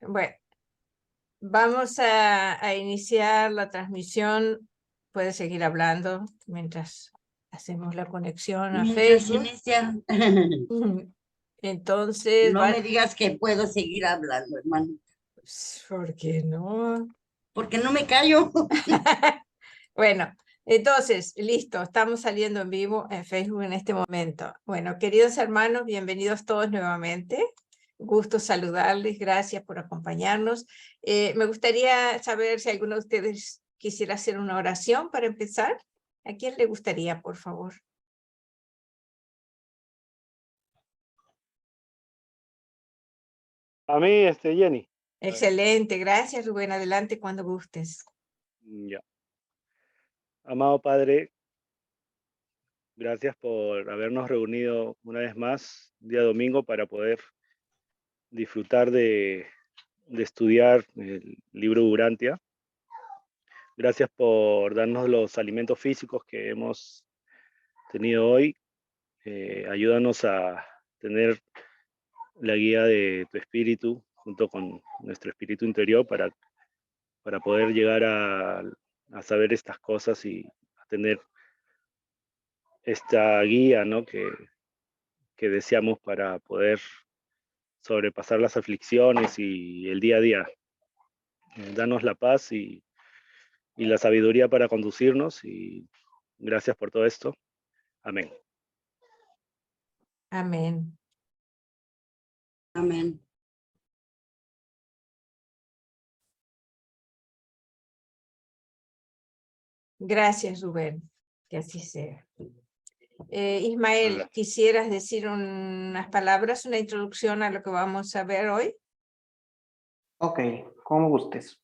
Bueno, vamos a iniciar la transmisión. Puedes seguir hablando mientras hacemos la conexión a Mientras Facebook. inicia, Entonces, no me digas que puedo seguir hablando, hermano, ¿por qué no? porque no me callo. Bueno, entonces, listo, estamos saliendo en vivo en Facebook en este momento. Bueno, queridos hermanos, bienvenidos todos nuevamente. Gusto saludarles, gracias por acompañarnos. Me gustaría saber si alguno de ustedes quisiera hacer una oración para empezar. ¿A quién le gustaría, por favor? A mí, Jenny. Excelente, gracias Rubén, adelante cuando gustes. Ya. Amado Padre, gracias por habernos reunido una vez más, día domingo, para poder disfrutar de estudiar el libro Urantia. Gracias por darnos los alimentos físicos que hemos tenido hoy. Ayúdanos a tener la guía de tu espíritu junto con nuestro espíritu interior para poder llegar a saber estas cosas y a tener esta guía, ¿no? que deseamos para poder sobrepasar las aflicciones y el día a día. Danos la paz y la sabiduría para conducirnos, y gracias por todo esto. Amén. Amén. Amén. Gracias Rubén, que así sea. Ismael, ¿quisieras decir unas palabras, una introducción a lo que vamos a ver hoy? Ok, como gustes.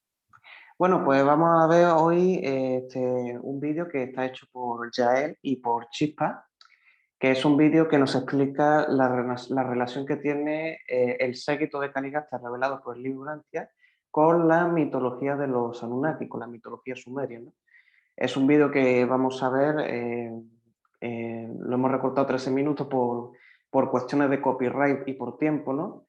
Bueno, pues vamos a ver hoy un vídeo que está hecho por Yael y por Chispa, que es un vídeo que nos explica la relación que tiene el séquito de Caligasta revelado por el libro Urantia con la mitología de los Anunnaki, con la mitología sumeria, ¿no? Es un vídeo que vamos a ver, lo hemos recortado 13 minutos por cuestiones de copyright y por tiempo, ¿no?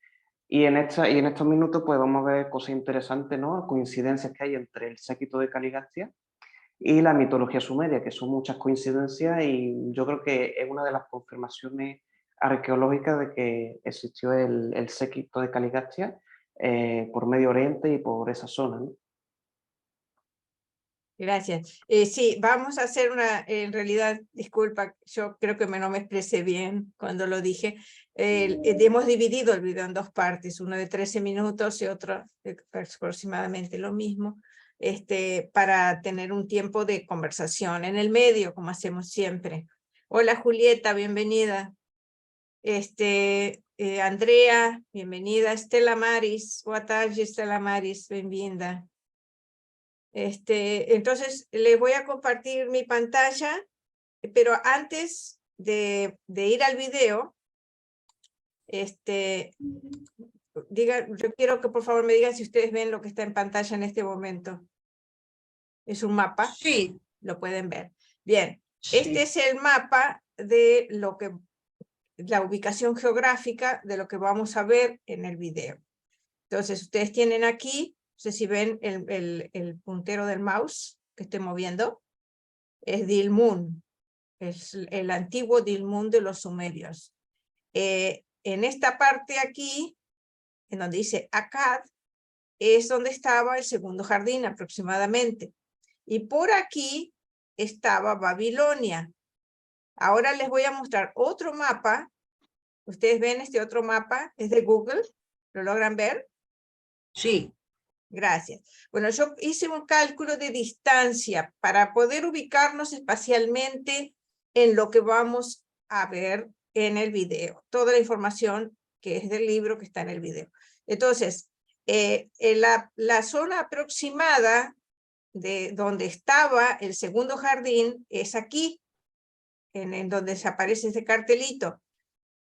Y en estos minutos pues vamos a ver cosas interesantes, ¿no? Coincidencias que hay entre el séquito de Caligastia y la mitología sumeria, que son muchas coincidencias, y yo creo que es una de las confirmaciones arqueológicas de que existió el séquito de Caligastia por Medio Oriente y por esa zona, ¿no? Gracias. Sí, vamos a hacer en realidad, disculpa, yo creo que no me expresé bien cuando lo dije. Hemos dividido el video en dos partes, uno de 13 minutos y otro de aproximadamente lo mismo, para tener un tiempo de conversación en el medio, como hacemos siempre. Hola Julieta, bienvenida. Andrea, bienvenida. Estela Maris, boa tarde, Estela Maris, bienvenida. Entonces, les voy a compartir mi pantalla, pero antes de ir al video, yo quiero que por favor me digan si ustedes ven lo que está en pantalla en este momento. ¿Es un mapa? Sí. Lo pueden ver. Bien, Sí. este es el mapa de la ubicación geográfica de lo que vamos a ver en el video. Entonces, ustedes tienen aquí, no sé si ven el puntero del mouse que estoy moviendo, es Dilmun, es el antiguo Dilmun de los sumerios. En esta parte aquí, en donde dice Akkad, es donde estaba el segundo jardín aproximadamente. Y por aquí estaba Babilonia. Ahora les voy a mostrar otro mapa. Ustedes ven este otro mapa, es de Google, ¿lo logran ver? Sí. Gracias. Bueno, yo hice un cálculo de distancia para poder ubicarnos espacialmente en lo que vamos a ver en el video. Toda la información que es del libro que está en el video. Entonces, la zona aproximada de donde estaba el segundo jardín es aquí, en donde se aparece este cartelito.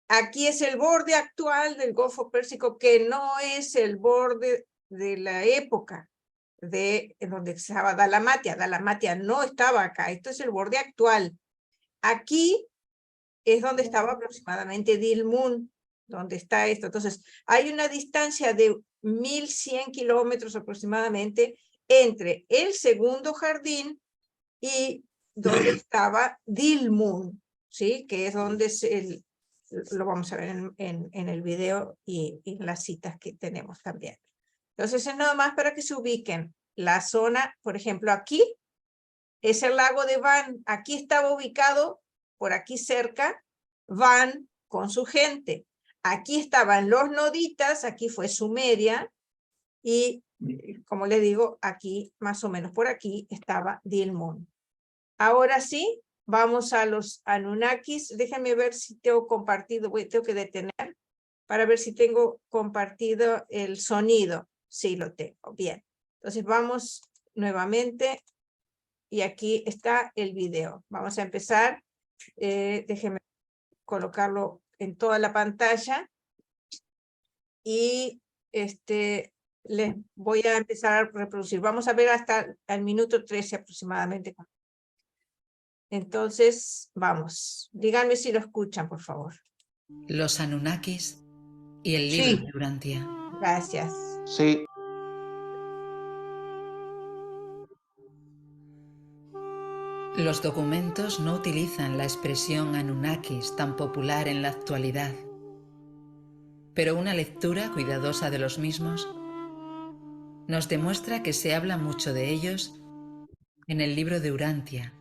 Aquí es el borde actual del Golfo Pérsico, que no es el borde de la época en donde estaba Dalmatia. Dalmatia no estaba acá, esto es el borde actual. Aquí es donde estaba aproximadamente Dilmun, donde está esto. Entonces, hay una distancia de 1100 kilómetros aproximadamente entre el segundo jardín y donde estaba Dilmun, ¿sí? Que es donde lo vamos a ver en el video y en las citas que tenemos también. Entonces es nada más para que se ubiquen. La zona, por ejemplo, aquí es el lago de Van. Aquí estaba ubicado, por aquí cerca, Van con su gente. Aquí estaban los noditas, aquí fue Sumeria, y como les digo, aquí, más o menos por aquí, estaba Dilmun. Ahora sí, vamos a los Anunnakis. Déjenme ver si tengo compartido, tengo que detener para ver si tengo compartido el sonido. Sí, lo tengo, bien. Entonces vamos nuevamente y aquí está el video. Vamos a empezar. Déjenme colocarlo en toda la pantalla y les voy a empezar a reproducir. Vamos a ver hasta el minuto 13 aproximadamente. Entonces, vamos. Díganme si lo escuchan, por favor. Los Anunnakis y el libro Sí. de Urantia. Gracias. Sí. Los documentos no utilizan la expresión Anunnakis tan popular en la actualidad, pero una lectura cuidadosa de los mismos nos demuestra que se habla mucho de ellos en el libro de Urantia,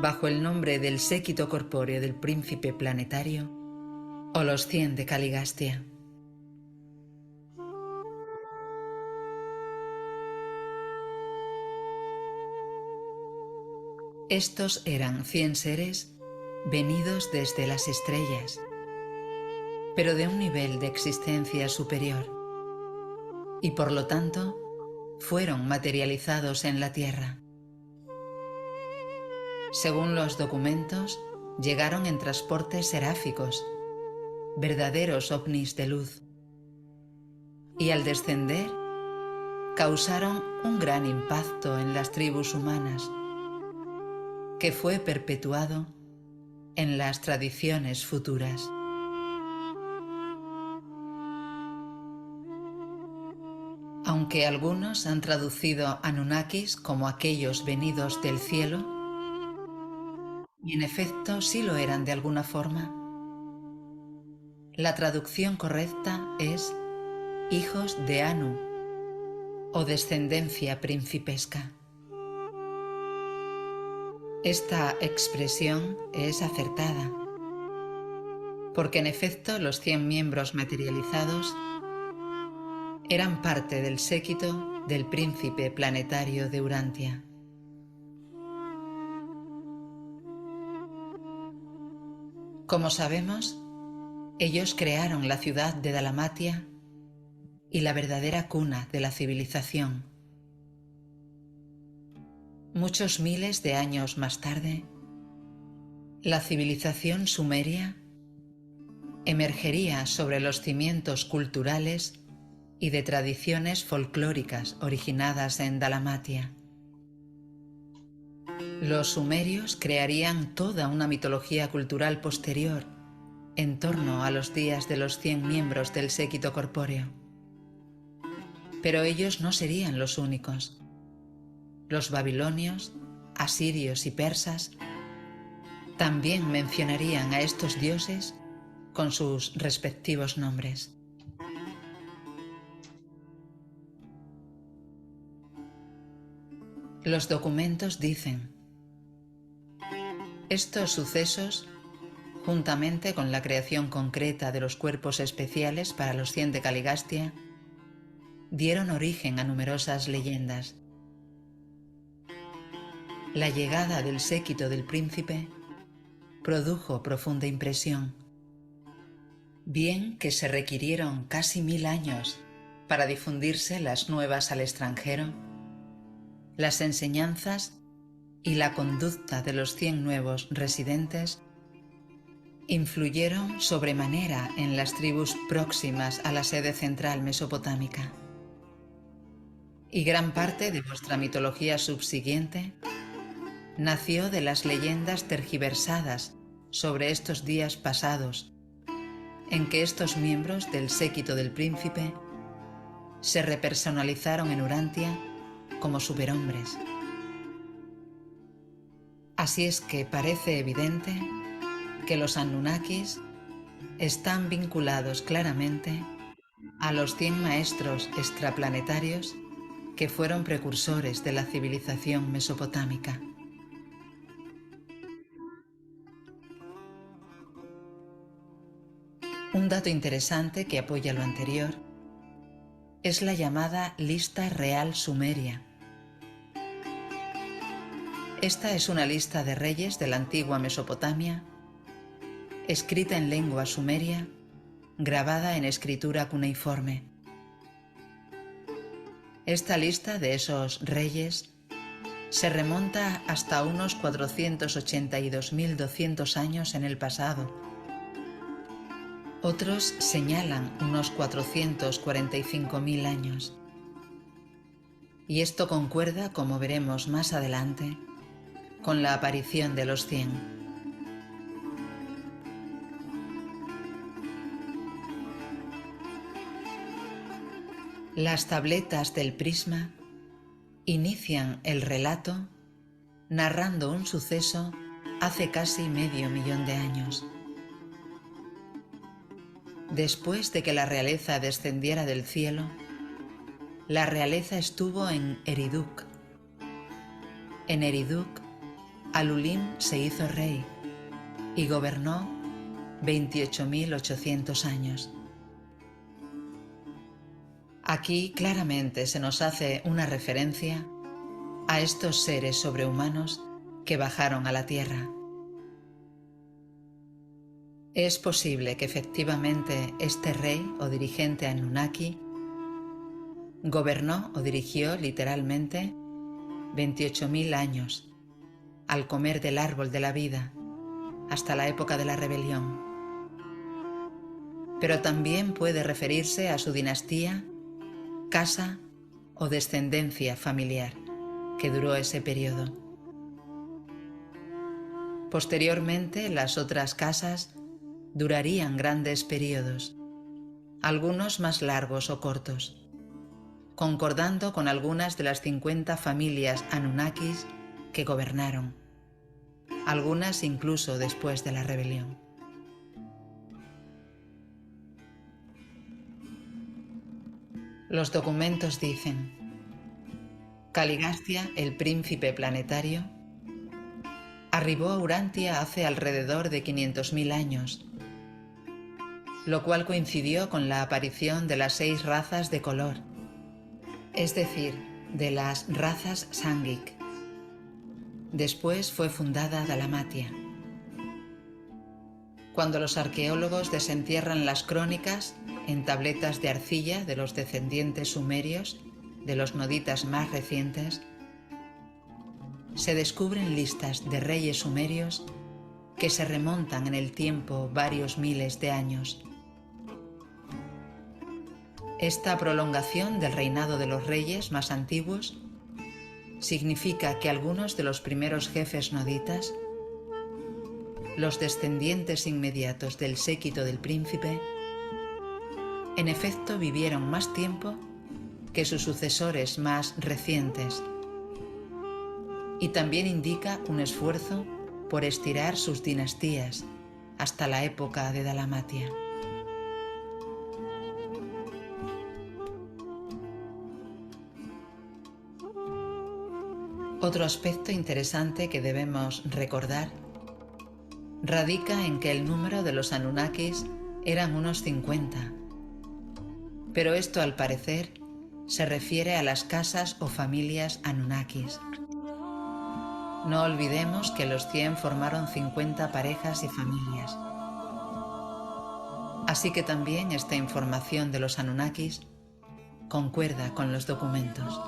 bajo el nombre del séquito corpóreo del príncipe planetario o los 100 de Caligastia. Estos eran 100 seres venidos desde las estrellas, pero de un nivel de existencia superior, y por lo tanto fueron materializados en la Tierra. Según los documentos, llegaron en transportes seráficos, verdaderos ovnis de luz, y al descender causaron un gran impacto en las tribus humanas, que fue perpetuado en las tradiciones futuras. Aunque algunos han traducido Anunnakis como aquellos venidos del cielo, y en efecto sí lo eran de alguna forma, la traducción correcta es hijos de Anu o descendencia principesca. Esta expresión es acertada, porque en efecto los 100 miembros materializados eran parte del séquito del príncipe planetario de Urantia. Como sabemos, ellos crearon la ciudad de Dalamatia y la verdadera cuna de la civilización. Muchos miles de años más tarde, la civilización sumeria emergería sobre los cimientos culturales y de tradiciones folclóricas originadas en Dalamatia. Los sumerios crearían toda una mitología cultural posterior en torno a los días de los 100 miembros del séquito corpóreo. Pero ellos no serían los únicos. Los babilonios, asirios y persas también mencionarían a estos dioses con sus respectivos nombres. Los documentos dicen: estos sucesos, juntamente con la creación concreta de los cuerpos especiales para los 100 de Caligastia, dieron origen a numerosas leyendas. La llegada del séquito del príncipe produjo profunda impresión, bien que se requirieron casi 1000 años para difundirse las nuevas al extranjero. Las enseñanzas y la conducta de los 100 nuevos residentes influyeron sobremanera en las tribus próximas a la sede central mesopotámica. Y gran parte de vuestra mitología subsiguiente nació de las leyendas tergiversadas sobre estos días pasados, en que estos miembros del séquito del príncipe se repersonalizaron en Urantia como superhombres. Así es que parece evidente que los Anunnakis están vinculados claramente a los 100 maestros extraplanetarios que fueron precursores de la civilización mesopotámica. Un dato interesante que apoya lo anterior es la llamada Lista Real Sumeria. Esta es una lista de reyes de la antigua Mesopotamia, escrita en lengua sumeria, grabada en escritura cuneiforme. Esta lista de esos reyes se remonta hasta unos 482.200 años en el pasado. Otros señalan unos 445.000 años. Y esto concuerda, como veremos más adelante, con la aparición de los 100. Las tabletas del prisma inician el relato narrando un suceso hace casi medio millón de años. Después de que la realeza descendiera del cielo, la realeza estuvo en Eriduk. En Eriduk, Alulim se hizo rey y gobernó 28.800 años. Aquí claramente se nos hace una referencia a estos seres sobrehumanos que bajaron a la Tierra. Es posible que efectivamente este rey o dirigente Anunnaki gobernó o dirigió literalmente 28.000 años al comer del árbol de la vida hasta la época de la rebelión. Pero también puede referirse a su dinastía, casa o descendencia familiar que duró ese periodo. Posteriormente, las otras casas durarían grandes periodos, algunos más largos o cortos, concordando con algunas de las 50 familias Anunnakis que gobernaron, algunas incluso después de la rebelión. Los documentos dicen: Caligastia, el príncipe planetario, arribó a Urantia hace alrededor de 500.000 años, lo cual coincidió con la aparición de las 6 razas de color, es decir, de las razas Sangik. Después fue fundada Dalamatia. Cuando los arqueólogos desentierran las crónicas en tabletas de arcilla de los descendientes sumerios, de los noditas más recientes, se descubren listas de reyes sumerios que se remontan en el tiempo varios miles de años. Esta prolongación del reinado de los reyes más antiguos significa que algunos de los primeros jefes noditas, los descendientes inmediatos del séquito del príncipe, en efecto vivieron más tiempo que sus sucesores más recientes, y también indica un esfuerzo por estirar sus dinastías hasta la época de Dalamatia. Otro aspecto interesante que debemos recordar radica en que el número de los Anunnakis eran unos 50, pero esto al parecer se refiere a las casas o familias Anunnakis. No olvidemos que los 100 formaron 50 parejas y familias. Así que también esta información de los Anunnakis concuerda con los documentos.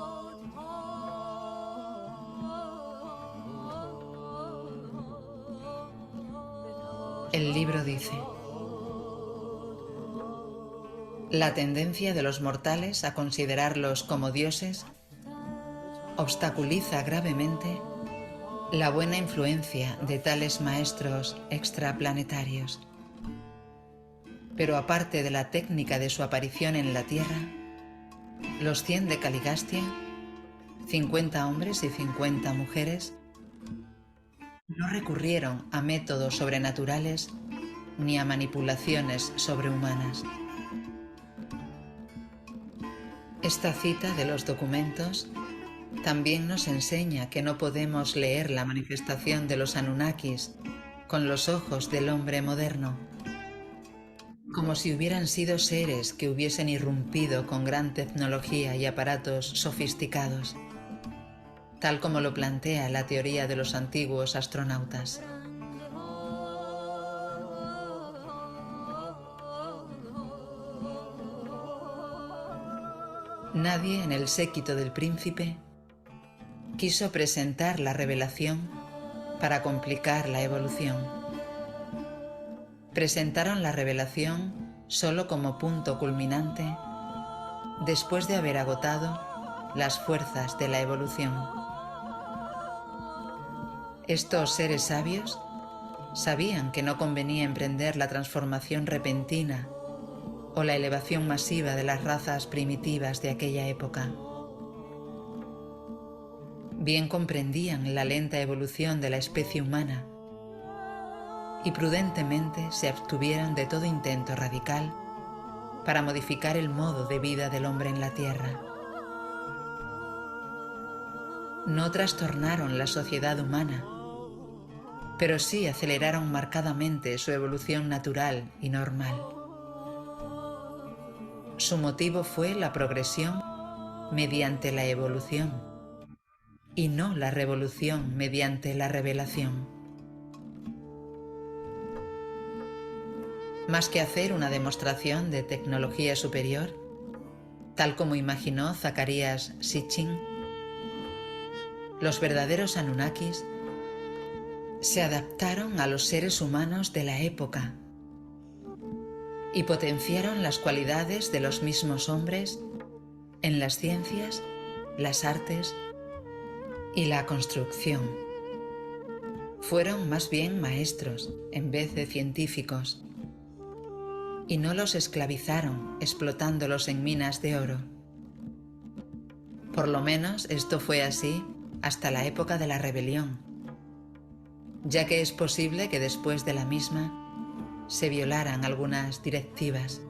El libro dice: la tendencia de los mortales a considerarlos como dioses obstaculiza gravemente la buena influencia de tales maestros extraplanetarios. Pero aparte de la técnica de su aparición en la Tierra, Los 100 de Caligastia, 50 hombres y 50 mujeres, no recurrieron a métodos sobrenaturales ni a manipulaciones sobrehumanas. Esta cita de los documentos también nos enseña que no podemos leer la manifestación de los Anunnakis con los ojos del hombre moderno, como si hubieran sido seres que hubiesen irrumpido con gran tecnología y aparatos sofisticados, tal como lo plantea la teoría de los antiguos astronautas. Nadie en el séquito del príncipe quiso presentar la revelación para complicar la evolución. Presentaron la revelación solo como punto culminante después de haber agotado las fuerzas de la evolución. Estos seres sabios sabían que no convenía emprender la transformación repentina o la elevación masiva de las razas primitivas de aquella época. Bien comprendían la lenta evolución de la especie humana y prudentemente se abstuvieron de todo intento radical para modificar el modo de vida del hombre en la Tierra. No trastornaron la sociedad humana, pero sí aceleraron marcadamente su evolución natural y normal. Su motivo fue la progresión mediante la evolución y no la revolución mediante la revelación. Más que hacer una demostración de tecnología superior, tal como imaginó Zacarías Sitchin, los verdaderos Anunnakis se adaptaron a los seres humanos de la época y potenciaron las cualidades de los mismos hombres en las ciencias, las artes y la construcción. Fueron más bien maestros en vez de científicos y no los esclavizaron explotándolos en minas de oro. Por lo menos esto fue así hasta la época de la rebelión, ya que es posible que después de la misma se violaran algunas directivas.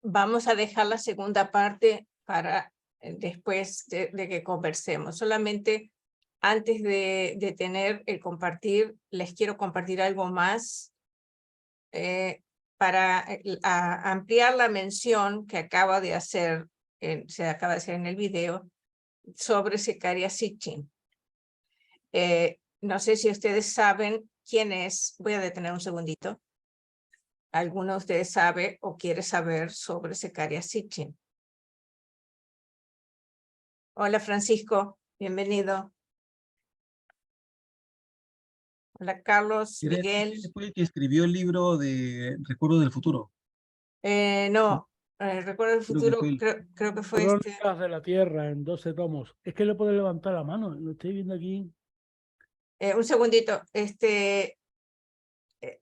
Vamos a dejar la segunda parte para después de que conversemos. Solamente antes de tener el compartir, les quiero compartir algo más para ampliar la mención que acaba de hacer, se acaba de hacer en el video sobre Zecaria Sitchin. No sé si ustedes saben quién es. Voy a detener un segundito. ¿Alguno de ustedes sabe o quiere saber sobre Zecaria Sitchin? Hola Francisco, bienvenido. Hola Carlos, Miguel. Fue el que escribió el libro de Recuerdos del Futuro. No, Recuerdo del Creo que Futuro, fue el- creo que fue este. Crónicas de la Tierra en 12 tomos. Es que le puedo levantar la mano, lo estoy viendo aquí. Un segundito, el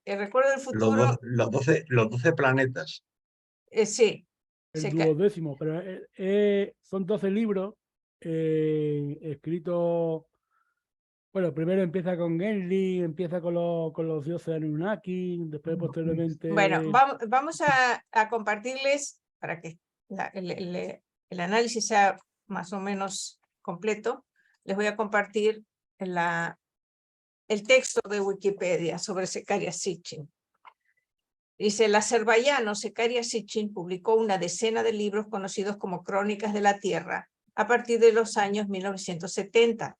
Recuerdo del Futuro, Los 12 planetas. sí. El duodécimo, pero son 12 libros escritos. Bueno, primero empieza con Genli, empieza con los dioses Anunnaki, después posteriormente... Bueno, vamos a compartirles para que el análisis sea más o menos completo. Les voy a compartir el texto de Wikipedia sobre Zecaria Sitchin. Dice, el azerbaiyano Zecaria Sitchin publicó una decena de libros conocidos como Crónicas de la Tierra a partir de los años 1970.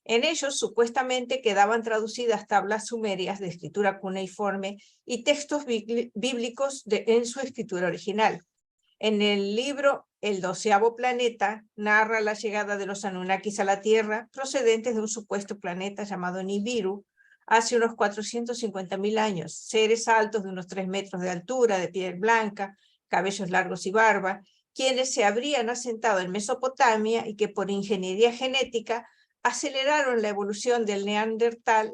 En ellos supuestamente quedaban traducidas tablas sumerias de escritura cuneiforme y textos bíblicos en su escritura original. En el libro El 12º planeta narra la llegada de los Anunnakis a la Tierra procedentes de un supuesto planeta llamado Nibiru hace unos 450.000 años, seres altos de unos 3 metros de altura, de piel blanca, cabellos largos y barba, quienes se habrían asentado en Mesopotamia y que por ingeniería genética aceleraron la evolución del Neandertal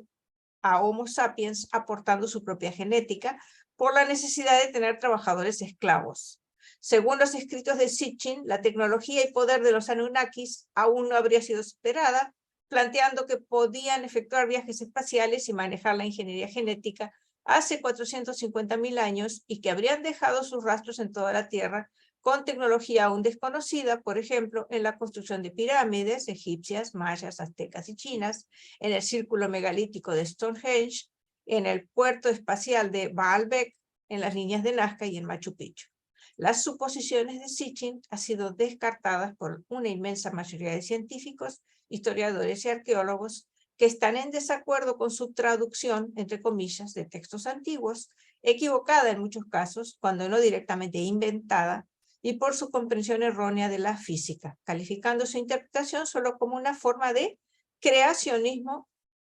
a Homo sapiens, aportando su propia genética por la necesidad de tener trabajadores esclavos. Según los escritos de Sitchin, la tecnología y poder de los Anunnakis aún no habría sido superada, planteando que podían efectuar viajes espaciales y manejar la ingeniería genética hace 450.000 años y que habrían dejado sus rastros en toda la Tierra con tecnología aún desconocida, por ejemplo, en la construcción de pirámides egipcias, mayas, aztecas y chinas, en el círculo megalítico de Stonehenge, en el puerto espacial de Baalbek, en las líneas de Nazca y en Machu Picchu. Las suposiciones de Sitchin han sido descartadas por una inmensa mayoría de científicos, historiadores y arqueólogos que están en desacuerdo con su traducción, entre comillas, de textos antiguos, equivocada en muchos casos, cuando no directamente inventada, y por su comprensión errónea de la física, calificando su interpretación solo como una forma de creacionismo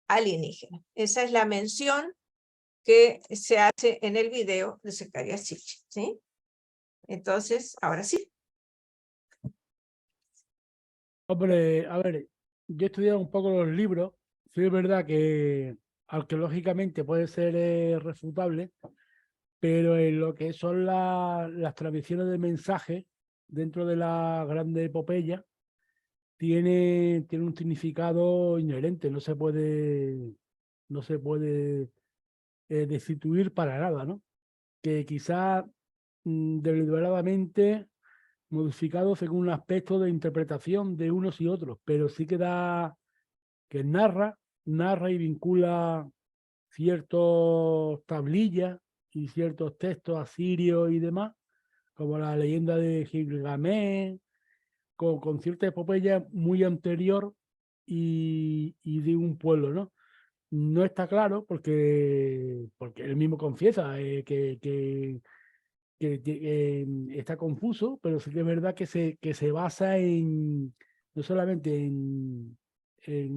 alienígena. Esa es la mención que se hace en el video de Zecaria Sitchin, ¿sí? Entonces, ahora sí. Hombre, a ver, yo he estudiado un poco los libros. Sí es verdad que arqueológicamente puede ser refutable, pero en lo que son las transmisiones de mensajes dentro de la grande epopeya, tiene un significado inherente, no se puede destituir para nada, ¿no? Que quizá deliberadamente modificado según un aspecto de interpretación de unos y otros, pero sí que narra y vincula ciertas tablillas y ciertos textos asirios y demás, como la leyenda de Gilgamesh, con cierta epopeya muy anterior y de un pueblo, ¿no? No está claro porque él mismo confiesa que está confuso, pero sí que es verdad que se basa no solamente en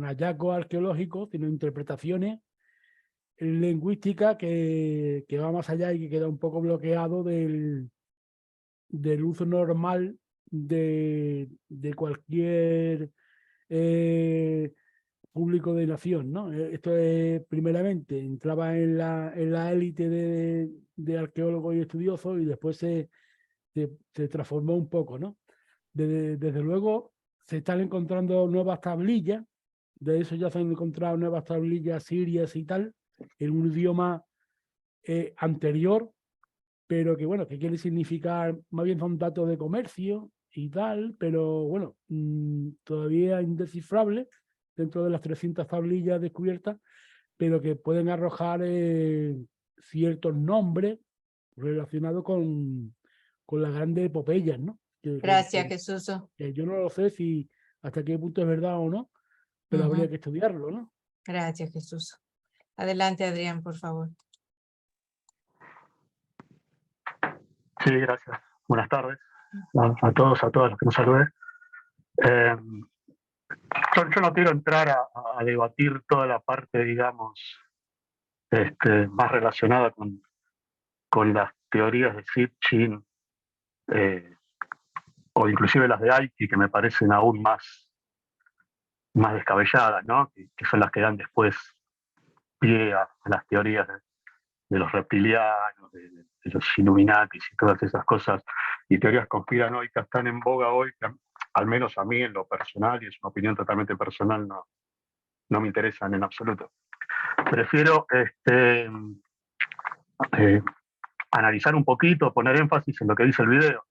hallazgos arqueológicos, sino en interpretaciones lingüísticas que va más allá y que queda un poco bloqueado del uso normal de cualquier público de nación, ¿no? Esto es, primeramente, entraba en la élite de arqueólogos y estudiosos y después se transformó un poco, ¿no? Desde luego se están encontrando nuevas tablillas, de eso ya se han encontrado nuevas tablillas sirias y tal, en un idioma anterior, pero que bueno, que quiere significar, más bien son datos de comercio y tal, pero bueno, todavía indescifrable dentro de las 300 tablillas descubiertas, pero que pueden arrojar ciertos nombres relacionados con las grandes epopeyas, ¿no? Gracias, Jesús. Yo no lo sé si hasta qué punto es verdad o no, pero habría que estudiarlo, ¿no? Gracias, Jesús. Adelante, Adrián, por favor. Sí, gracias. Buenas tardes a todos, a todas los que nos saluden. Yo no quiero entrar a debatir toda la parte, digamos, más relacionada con las teorías de Sitchin o inclusive las de Aiki, que me parecen aún más descabelladas, ¿no? Que son las que dan después pie a las teorías de los reptilianos, de los Illuminatis y todas esas cosas, y teorías conspiranoicas tan en boga hoy, que al menos a mí en lo personal, y es una opinión totalmente personal, no me interesan en absoluto. Prefiero analizar un poquito, poner énfasis en lo que dice el video.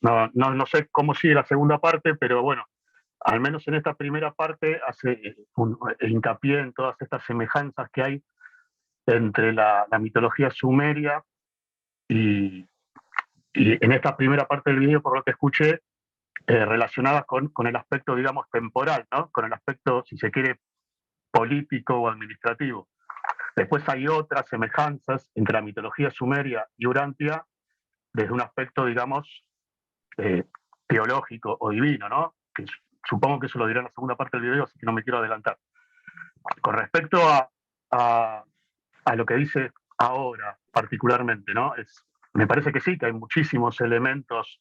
No sé cómo sigue la segunda parte, pero bueno, al menos en esta primera parte hace hincapié en todas estas semejanzas que hay entre la mitología sumeria y en esta primera parte del video, por lo que escuché, relacionadas con el aspecto, digamos, temporal, ¿no? Con el aspecto, si se quiere, político o administrativo. Después hay otras semejanzas entre la mitología sumeria y Urantia desde un aspecto, digamos, teológico o divino, ¿no? Que supongo que eso lo dirá en la segunda parte del video, así que no me quiero adelantar. Con respecto a lo que dice ahora, particularmente, ¿no? Me parece que sí, que hay muchísimos elementos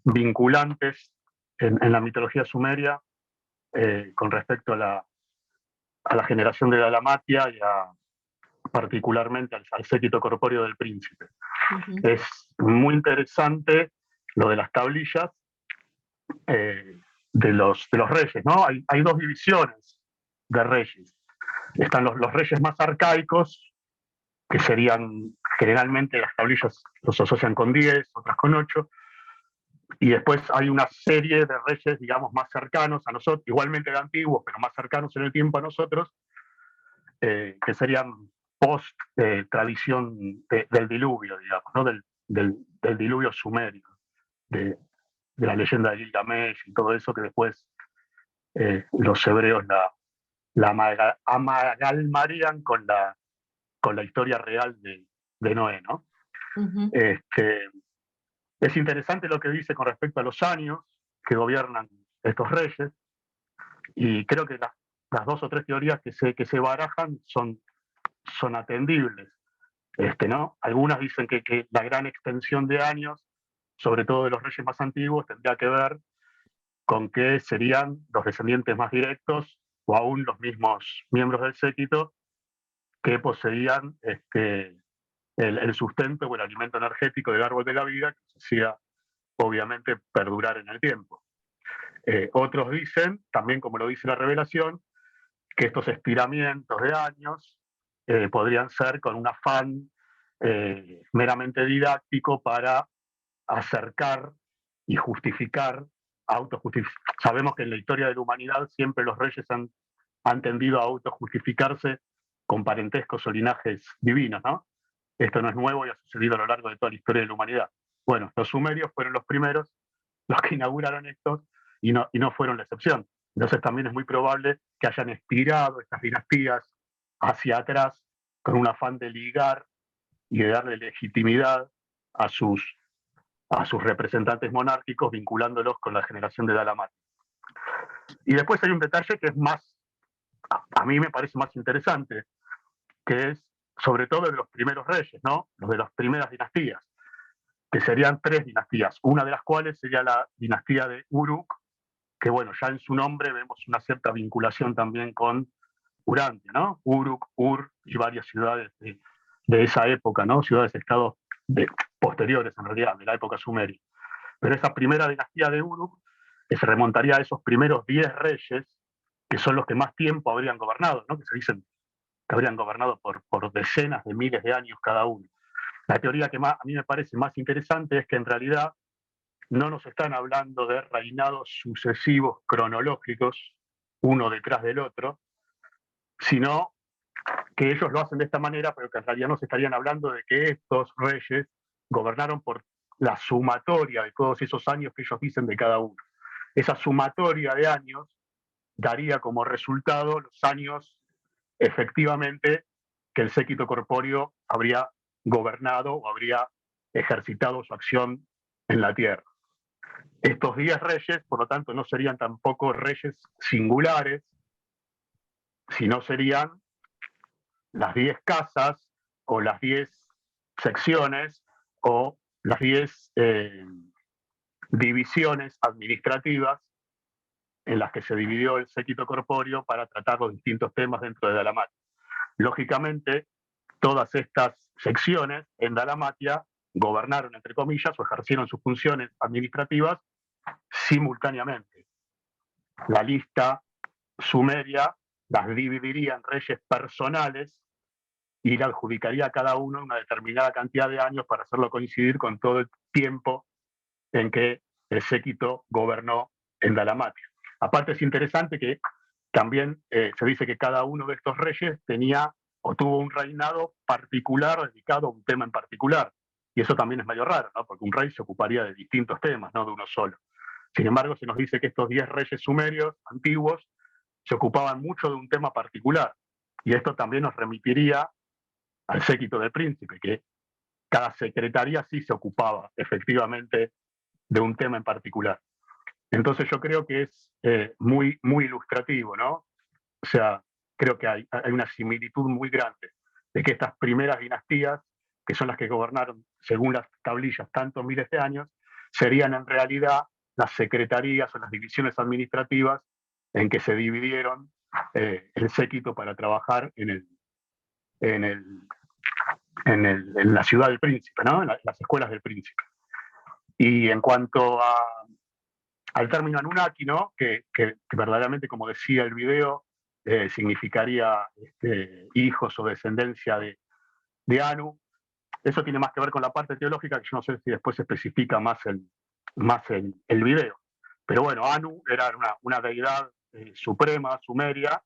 vinculantes en la mitología sumeria con respecto a la generación de Dalmatia y particularmente al séquito corpóreo del príncipe. Es muy interesante lo de las tablillas de los reyes, ¿no? Hay dos divisiones de reyes. Están los reyes más arcaicos, que serían, generalmente las tablillas los asocian con 10, otras con 8, y después hay una serie de reyes, digamos, más cercanos a nosotros, igualmente de antiguos, pero más cercanos en el tiempo a nosotros, que serían post-tradición del diluvio, digamos, ¿no? del diluvio sumerio, de la leyenda de Gilgamesh y todo eso que después los hebreos la amalgamarían con la historia real de Noé, ¿no? Es interesante lo que dice con respecto a los años que gobiernan estos reyes, y creo que las dos o tres teorías que se barajan son atendibles, ¿no? Algunas dicen que la gran extensión de años, sobre todo de los reyes más antiguos, tendría que ver con que serían los descendientes más directos o aún los mismos miembros del séquito que poseían el sustento o el alimento energético del árbol de la vida, que se hacía obviamente perdurar en el tiempo. Otros dicen, también como lo dice la revelación, que estos estiramientos de años podrían ser con un afán meramente didáctico para acercar y justificar, Sabemos que en la historia de la humanidad siempre los reyes han tendido a autojustificarse con parentescos o linajes divinos, ¿no? Esto no es nuevo y ha sucedido a lo largo de toda la historia de la humanidad. Bueno, los sumerios fueron los primeros, los que inauguraron esto, y no fueron la excepción. Entonces también es muy probable que hayan estirado estas dinastías hacia atrás con un afán de ligar y de darle legitimidad a sus representantes monárquicos, vinculándolos con la generación de Dalmatia. Y después hay un detalle que es más, a mí me parece más interesante, que es sobre todo de los primeros reyes, ¿no? Los de las primeras dinastías, que serían 3 dinastías, una de las cuales sería la dinastía de Uruk, que bueno, ya en su nombre vemos una cierta vinculación también con Urantia, ¿no? Uruk, Ur y varias ciudades de esa época, ¿no? Ciudades-estados posteriores, en realidad, de la época sumeria. Pero esa primera dinastía de Uruk, que se remontaría a esos primeros 10 reyes, que son los que más tiempo habrían gobernado, ¿no? Que se dicen que habrían gobernado por decenas de miles de años cada uno. La teoría que a mí me parece más interesante es que en realidad no nos están hablando de reinados sucesivos cronológicos, uno detrás del otro, sino que ellos lo hacen de esta manera, pero que en realidad nos estarían hablando de que estos reyes gobernaron por la sumatoria de todos esos años que ellos dicen de cada uno. Esa sumatoria de años daría como resultado los años efectivamente que el séquito corpóreo habría gobernado o habría ejercitado su acción en la tierra. Estos 10 reyes, por lo tanto, no serían tampoco reyes singulares, sino serían las 10 casas o las 10 secciones o las 10 divisiones administrativas en las que se dividió el séquito corpóreo para tratar los distintos temas dentro de Dalmatia. Lógicamente, todas estas secciones en Dalmatia gobernaron, entre comillas, o ejercieron sus funciones administrativas simultáneamente. La lista sumeria las dividiría en reyes personales y le adjudicaría a cada uno una determinada cantidad de años para hacerlo coincidir con todo el tiempo en que el séquito gobernó en Dalmatia. Aparte es interesante que también se dice que cada uno de estos reyes tenía o tuvo un reinado particular dedicado a un tema en particular. Y eso también es medio raro, ¿no? Porque un rey se ocuparía de distintos temas, no de uno solo. Sin embargo, se nos dice que estos 10 reyes sumerios antiguos se ocupaban mucho de un tema particular. Y esto también nos remitiría al séquito del príncipe, que cada secretaría sí se ocupaba efectivamente de un tema en particular. Entonces yo creo que es muy, muy ilustrativo, ¿no? O sea, creo que hay una similitud muy grande de que estas primeras dinastías, que son las que gobernaron, según las tablillas, tantos miles de años, serían en realidad las secretarías o las divisiones administrativas en que se dividieron el séquito para trabajar en la ciudad del príncipe, ¿no? En las escuelas del príncipe. Y en cuanto al término Anunnaki, ¿no? que verdaderamente, como decía el video, significaría hijos o descendencia de Anu. Eso tiene más que ver con la parte teológica, que yo no sé si después se especifica más el video. Pero bueno, Anu era una deidad suprema, sumeria,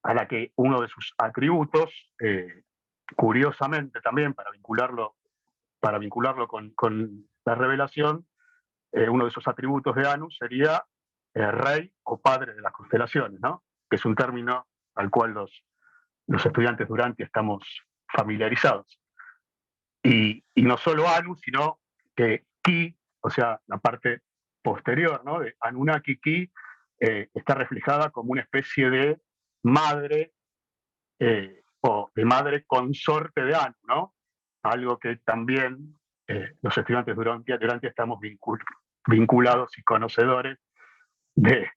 a la que uno de sus atributos, curiosamente también, para vincularlo con la revelación, uno de esos atributos de Anu sería rey o padre de las constelaciones, ¿no? Que es un término al cual los estudiantes Durantia estamos familiarizados. Y no solo Anu, sino que Ki, o sea, la parte posterior, ¿no? De Anunnaki Ki, está reflejada como una especie de madre o de madre consorte de Anu, ¿no? Algo que también los estudiantes Durantia estamos vinculados y conocedores de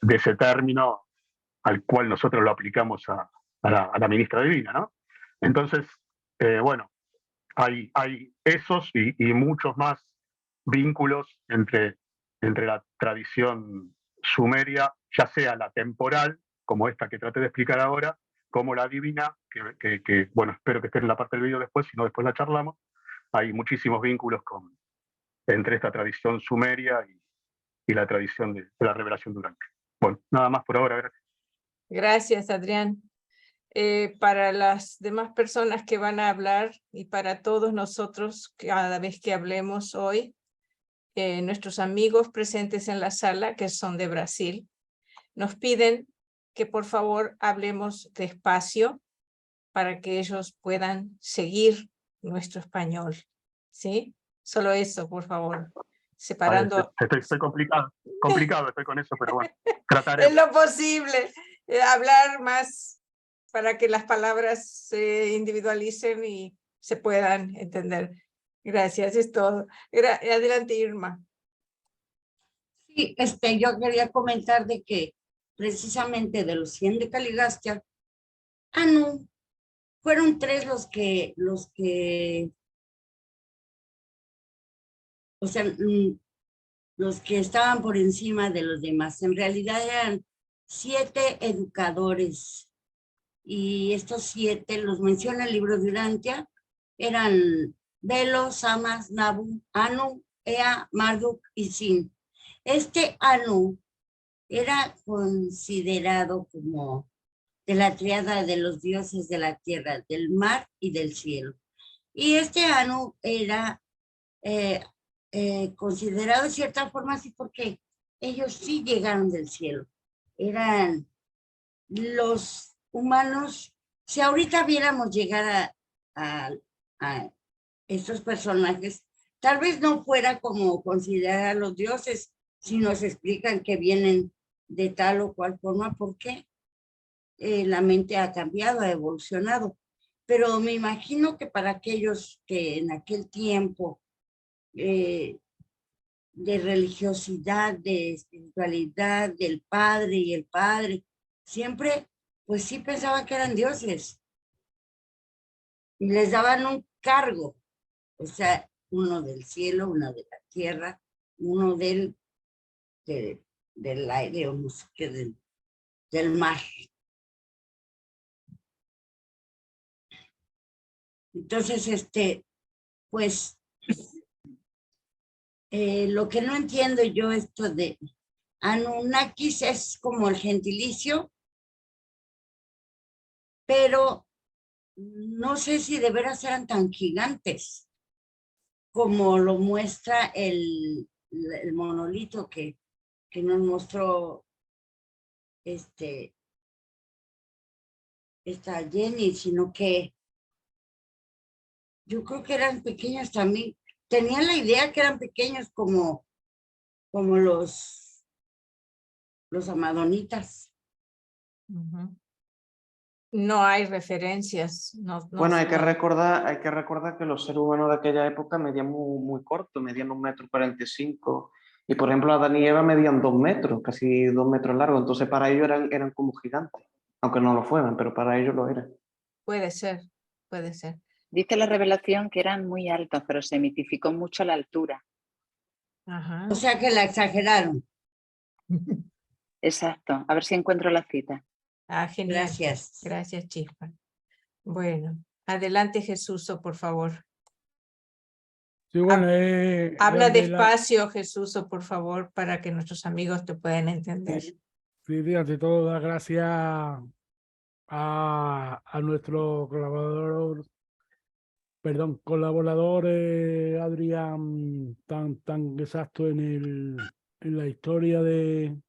ese término al cual nosotros lo aplicamos a la ministra divina, ¿no? Entonces, bueno, hay esos y muchos más vínculos entre la tradición sumeria, ya sea la temporal, como esta que traté de explicar ahora, como la divina, que bueno, espero que esté en la parte del vídeo después, si no después la charlamos. Hay muchísimos vínculos entre esta tradición sumeria y la tradición de la revelación Durante. Bueno, nada más por ahora, gracias. Gracias, Adrián. Para las demás personas que van a hablar y para todos nosotros, cada vez que hablemos hoy, nuestros amigos presentes en la sala, que son de Brasil, nos piden que por favor hablemos despacio para que ellos puedan seguir nuestro español, ¿sí? Solo eso, por favor. Separando... Estoy complicado estoy con eso, pero bueno, trataré. Es lo posible, hablar más para que las palabras se individualicen y se puedan entender. Gracias, es todo. Adelante, Irma. Sí, yo quería comentar de que precisamente de los 100 de Caligastia, Anu, fueron 3 los que, o sea, los que estaban por encima de los demás. En realidad eran 7 educadores. Y estos 7 los menciona el libro de Urantia, eran Belo, Samas, Nabu, Anu, Ea, Marduk y Sin. Anu era considerado como de la triada de los dioses de la tierra, del mar y del cielo. Y Anu era considerado de cierta forma así porque ellos sí llegaron del cielo. Eran los humanos, si ahorita viéramos llegar a estos personajes, tal vez no fuera como considerar a los dioses, si nos explican que vienen de tal o cual forma, porque la mente ha cambiado, ha evolucionado. Pero me imagino que para aquellos que en aquel tiempo de religiosidad, de espiritualidad, del padre y el padre, siempre, pues sí pensaban que eran dioses. Y les daban un cargo, o sea, uno del cielo, uno de la tierra, uno del aire, o no sé qué, del mar. Entonces, pues, lo que no entiendo yo esto de Anunnakis es como el gentilicio, pero no sé si de veras eran tan gigantes como lo muestra el monolito que nos mostró esta Jenny, sino que yo creo que eran pequeños también. Tenía la idea que eran pequeños como los amadonitas. No hay referencias. Bueno, hay que recordar que los seres humanos de aquella época medían muy corto, medían 1,45 m Y por ejemplo, Adán y Eva medían 2 metros, casi 2 metros largos, entonces para ellos eran como gigantes, aunque no lo fueran, pero para ellos lo eran. Puede ser, puede ser. Dice la revelación que eran muy altos, pero se mitificó mucho la altura. Ajá. O sea que la exageraron. Exacto. A ver si encuentro la cita. Ah, genial. Gracias. Gracias, Chispa. Bueno, adelante, Jesús, por favor. Sí, bueno, Habla desde la- despacio, Jesús, por favor, para que nuestros amigos te puedan entender. Sí, ante todo, dar gracias a nuestro colaborador Adrián, tan exacto en la historia del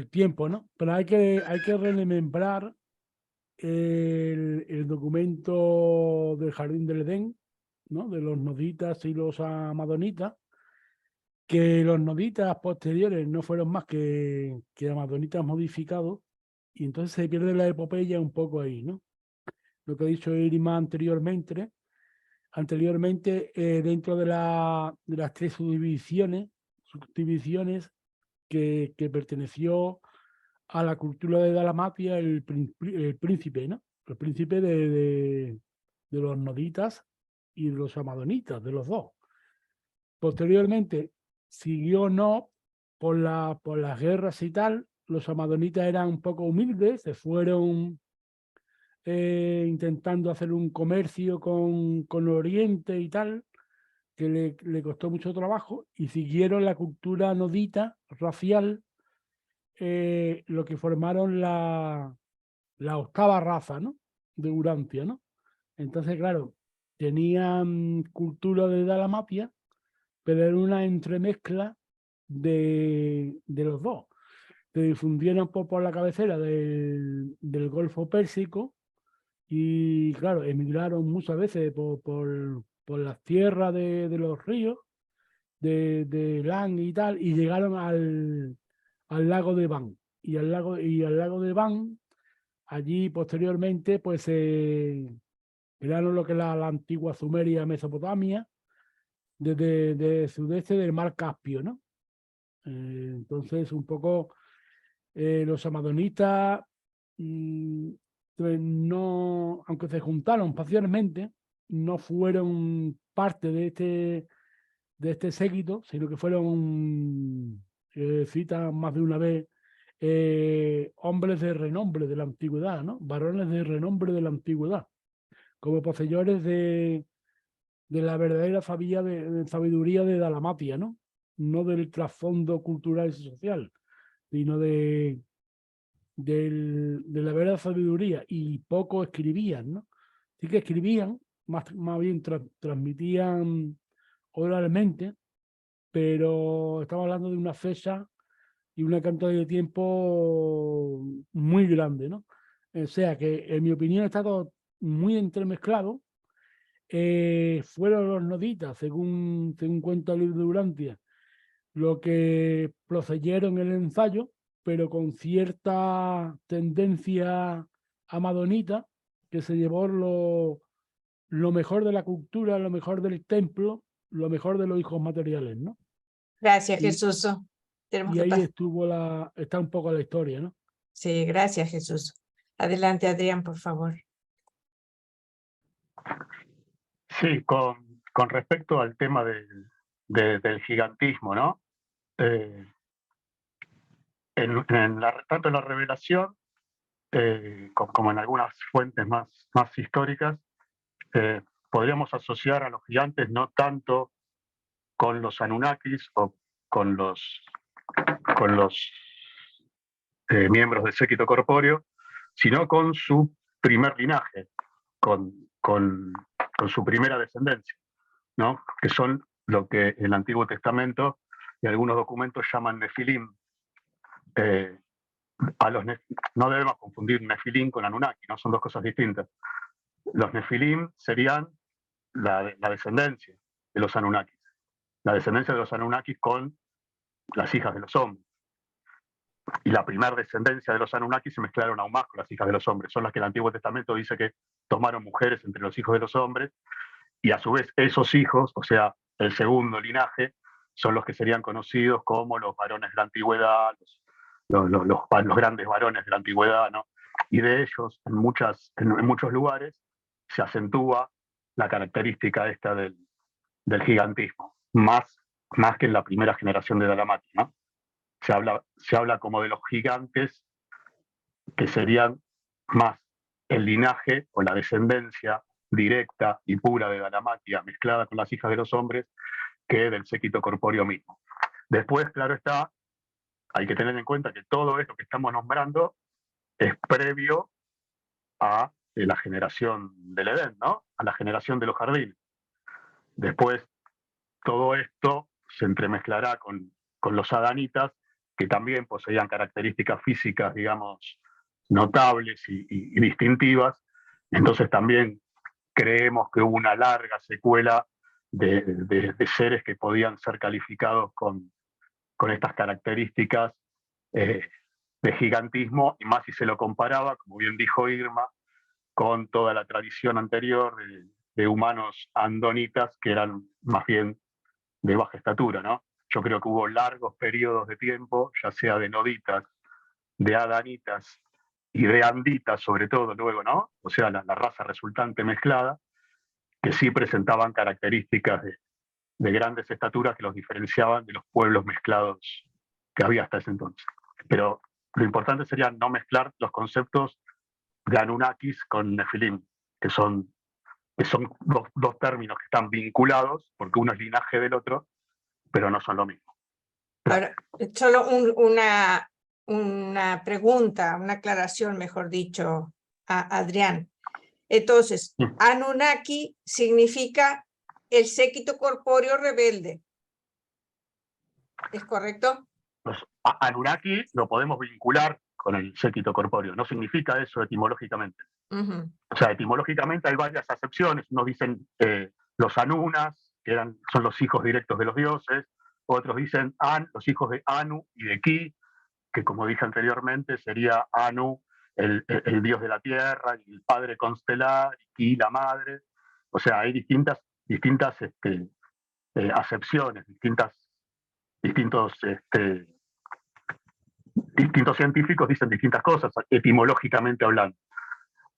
tiempo, ¿no? Pero hay que remembrar el documento del Jardín del Edén, ¿no? De los noditas y los amadonitas, que los noditas posteriores no fueron más que amadonitas modificados, y entonces se pierde la epopeya un poco ahí, ¿no? Lo que ha dicho Irma anteriormente, dentro de las 3 subdivisiones que perteneció a la cultura de Dalmacia el príncipe, ¿no? El príncipe de los noditas y de los amadonitas, de los dos. Posteriormente siguió no por las guerras y tal. Los amadonitas eran un poco humildes, se fueron intentando hacer un comercio con Oriente y tal, que le costó mucho trabajo, y siguieron la cultura nodita racial, lo que formaron la 8ª raza, ¿no? De Urantia, ¿no? Entonces, claro, tenían cultura de Dalmacia, pero era una entremezcla de los dos. Se difundieron por la cabecera del Golfo Pérsico y, claro, emigraron muchas veces por las tierras de los ríos, de Lan y tal, y llegaron al lago de Van. Y al lago de Van, allí posteriormente, pues crearon lo que es la antigua Sumeria, Mesopotamia, desde el sudeste del mar Caspio, ¿no? Entonces, un poco los amadonitas, pues no, aunque se juntaron parcialmente, no fueron parte de este séquito, sino que fueron, cita más de una vez, hombres de renombre de la antigüedad, ¿no? Varones de renombre de la antigüedad, como poseedores de la verdadera sabiduría de Dalmacia, ¿no? No del trasfondo cultural y social, sino de la verdadera sabiduría, y poco escribían, ¿no? Sí que escribían, más bien transmitían oralmente, pero estamos hablando de una fecha y una cantidad de tiempo muy grande, ¿no? O sea que, en mi opinión, está todo muy entremezclado. Fueron los noditas, según cuenta el libro de Urantia, lo que procedieron el ensayo, pero con cierta tendencia amadonita, que se llevó lo mejor de la cultura, lo mejor del templo, lo mejor de los hijos materiales, ¿no? Gracias, Y- Jesús. Tenemos Y que ahí pasar. está un poco la historia, ¿no? Sí, gracias, Jesús. Adelante, Adrián, por favor. Sí, con respecto al tema del gigantismo, ¿no? Tanto en la revelación como en algunas fuentes más históricas, podríamos asociar a los gigantes no tanto con los Anunnakis o con los miembros del séquito corpóreo, sino con su primer linaje, con su primera descendencia, ¿no? Que son lo que el Antiguo Testamento y algunos documentos llaman Nefilim. No debemos confundir Nefilim con Anunnaki, ¿no? Son dos cosas distintas. Los Nefilim serían la descendencia de los Anunnakis, la descendencia de los Anunnakis con las hijas de los hombres. Y la primera descendencia de los Anunnakis se mezclaron aún más con las hijas de los hombres. Son las que el Antiguo Testamento dice que tomaron mujeres entre los hijos de los hombres, y a su vez esos hijos, o sea, el segundo linaje, son los que serían conocidos como los varones de la antigüedad, los grandes varones de la antigüedad, ¿no? Y de ellos, en muchos lugares, se acentúa la característica esta del gigantismo, más que en la primera generación de Dalamati, ¿no? Se habla como de los gigantes que serían más el linaje o la descendencia directa y pura de Dalamatia, mezclada con las hijas de los hombres, que del séquito corpóreo mismo. Después, claro está, hay que tener en cuenta que todo esto que estamos nombrando es previo a la generación del Edén, ¿no? A la generación de los jardines. Después, todo esto se entremezclará con los adanitas, que también poseían características físicas, digamos, notables y distintivas. Entonces también creemos que hubo una larga secuela de seres que podían ser calificados con estas características de gigantismo, y más si se lo comparaba, como bien dijo Irma, con toda la tradición anterior de humanos andonitas que eran más bien de baja estatura, ¿no? Yo creo que hubo largos periodos de tiempo, ya sea de noditas, de adanitas y de anditas sobre todo luego, ¿no? O sea, la raza resultante mezclada, que sí presentaban características de grandes estaturas que los diferenciaban de los pueblos mezclados que había hasta ese entonces. Pero lo importante sería no mezclar los conceptos de Anunnakis con Nefilim, que son dos términos que están vinculados, porque uno es linaje del otro, pero no son lo mismo. Ahora, solo una pregunta, una aclaración, mejor dicho, a Adrián. Entonces, Anunnaki significa el séquito corpóreo rebelde. ¿Es correcto? Pues, Anunnaki lo podemos vincular con el séquito corpóreo, no significa eso etimológicamente. O sea, etimológicamente hay varias acepciones. Unos dicen los Anunas, que son los hijos directos de los dioses. Otros dicen los hijos de Anu y de Ki, que como dije anteriormente sería Anu el dios de la tierra, y el padre constelar, y Ki la madre. O sea, hay distintas acepciones, distintos científicos dicen distintas cosas, etimológicamente hablando.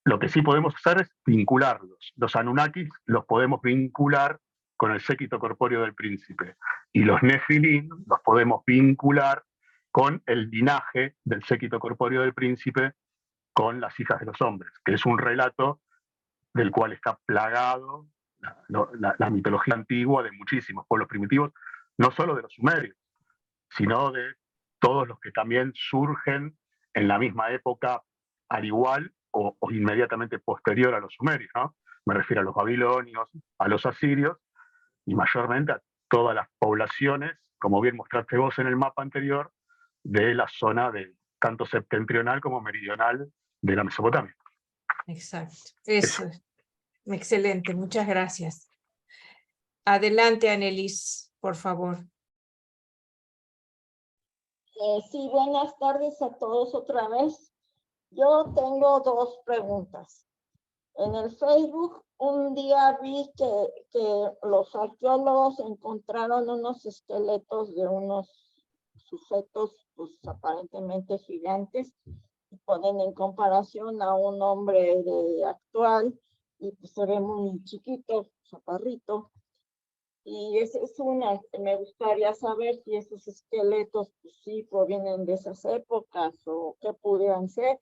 Lo que sí podemos hacer es vincularlos. Los Anunnakis los podemos vincular con el séquito corpóreo del príncipe. Y los Nefilim los podemos vincular con el linaje del séquito corpóreo del príncipe con las hijas de los hombres, que es un relato del cual está plagado la mitología antigua de muchísimos pueblos primitivos, no solo de los sumerios, sino de todos los que también surgen en la misma época, al igual o inmediatamente posterior a los sumerios, ¿no? Me refiero a los babilonios, a los asirios, y mayormente a todas las poblaciones, como bien mostraste vos en el mapa anterior, de la zona de tanto septentrional como meridional de la Mesopotamia. Exacto. Eso es. Excelente, muchas gracias. Adelante, Annelies, por favor. Sí, buenas tardes a todos otra vez. Yo tengo dos preguntas. En el Facebook un día vi que los arqueólogos encontraron unos esqueletos de unos sujetos pues, aparentemente gigantes, y ponen en comparación a un hombre actual, y pues se ve muy chiquito, chaparrito. Y esa es una, me gustaría saber si esos esqueletos pues, sí provienen de esas épocas o qué pudieran ser.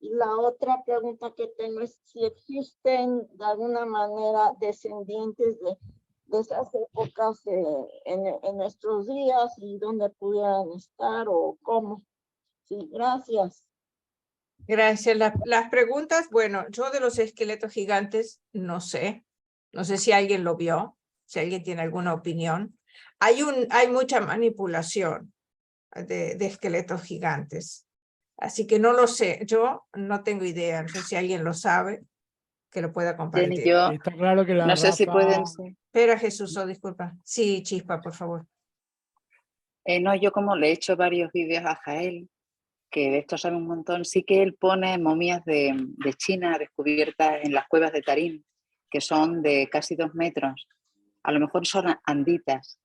Y la otra pregunta que tengo es si existen de alguna manera descendientes de esas épocas en nuestros días y dónde pudieran estar o cómo. Sí, gracias. Gracias. Las preguntas, bueno, yo de los esqueletos gigantes no sé si alguien lo vio, si alguien tiene alguna opinión. Hay mucha manipulación de esqueletos gigantes, así que no lo sé, yo no tengo idea, no sé si alguien lo sabe, que lo pueda compartir. Yo, Está claro que la no sé si raza- pueden ser. Espera, Jesús, disculpa. Sí, Chispa, por favor. No, yo como le he hecho varios vídeos a Jael, que de esto sabe un montón, sí que él pone momias de China descubiertas en las cuevas de Tarín, que son de casi 2 metros. A lo mejor son anditas.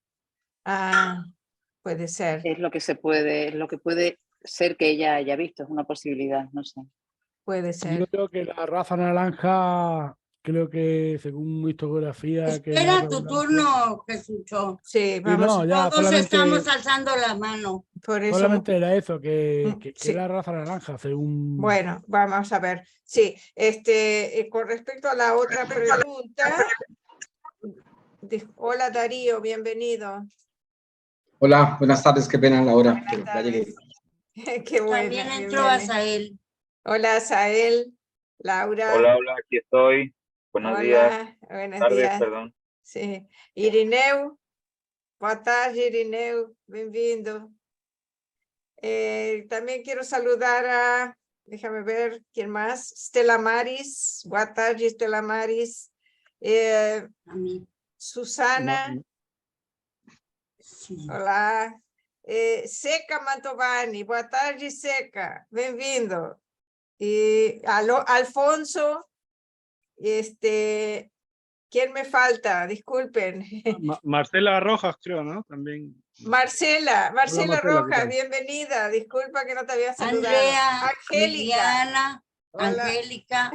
Ah, puede ser. Es lo que se puede, es lo que puede ser que ella haya visto, es una posibilidad, no sé. Puede Yo ser. creo que la raza naranja, creo que según mi historiografía que Espera narra tu Urantia. turno, Jesucho. Sí, Y vamos. no, ya Todos estamos alzando la mano. Por eso. solamente era eso, que Sí. la raza naranja, según. Bueno, vamos a ver. Sí, con respecto a la otra pregunta. Hola Darío, bienvenido. Hola, buenas tardes, qué pena la hora. Buenas Ya llegué. tardes. Qué bueno. También entró Asael. Hola Asael, Laura. Hola, hola, aquí estoy. Buenos días. Hola, buenos Tardes, días. perdón. Sí. Irineu, boa tarde, Irineu, bem-vindo. También quiero saludar a, déjame ver, ¿quién más? Stella Maris, boa tarde, Stella Maris. Susana. Olá. Seca Mantovani, boa tarde, Seca, bem-vindo. Y Alfonso, ¿quién me falta? Disculpen. Marcela Rojas, creo, ¿no? También. Marcela Marcela, ¿qué Rojas, tal? bienvenida. Disculpa que no te había saludado. Andrea, Angélica. Liliana, Hola. Angélica,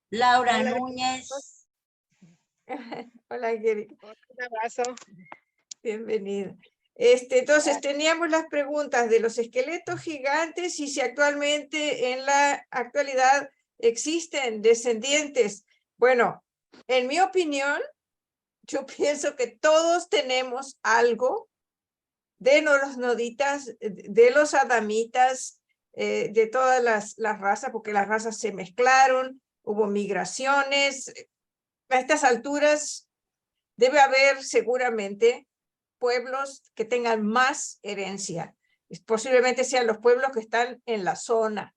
Laura Hola. Núñez. Hola, Angélica. Un abrazo. Bienvenida. Entonces, teníamos las preguntas de los esqueletos gigantes y si actualmente, en la actualidad, existen descendientes. Bueno, en mi opinión, yo pienso que todos tenemos algo de los noditas, de los adamitas, de todas las razas, porque las razas se mezclaron, hubo migraciones. A estas alturas debe haber seguramente pueblos que tengan más herencia. Posiblemente sean los pueblos que están en la zona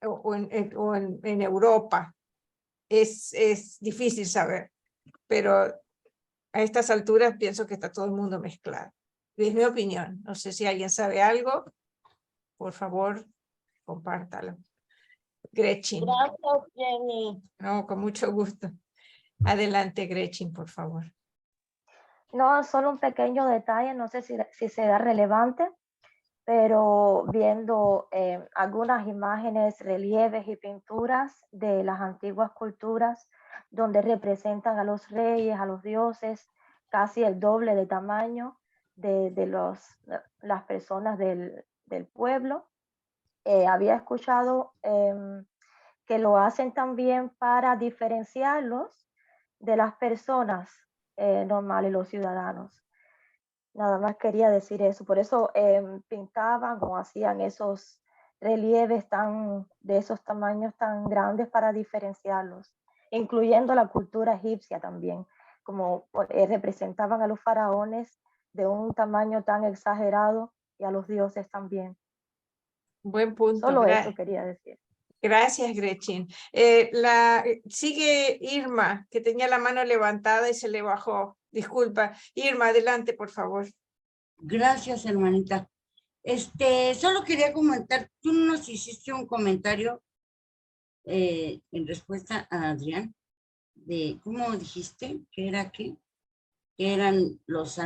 o en Europa. Es difícil saber, pero a estas alturas pienso que está todo el mundo mezclado. Es mi opinión. No sé si alguien sabe algo. Por favor, compártalo. Gretchen. Gracias, Jenny. No, con mucho gusto. Adelante, Gretchen, por favor. No, solo un pequeño detalle, no sé si será relevante, pero viendo algunas imágenes, relieves y pinturas de las antiguas culturas donde representan a los reyes, a los dioses, casi el doble de tamaño de las personas del pueblo. Había escuchado que lo hacen también para diferenciarlos de las personas normales, los ciudadanos. Nada más quería decir eso. Por eso pintaban o hacían esos relieves de esos tamaños tan grandes para diferenciarlos, incluyendo la cultura egipcia también, como representaban a los faraones de un tamaño tan exagerado y a los dioses también. Buen punto. Solo eso quería decir. Gracias, Gretchen. Sigue Irma, que tenía la mano levantada y se le bajó. Disculpa. Irma, adelante, por favor. Gracias, hermanita. Solo quería comentar, tú nos hiciste un comentario en respuesta a Adrián, de cómo dijiste que era qué, que eran los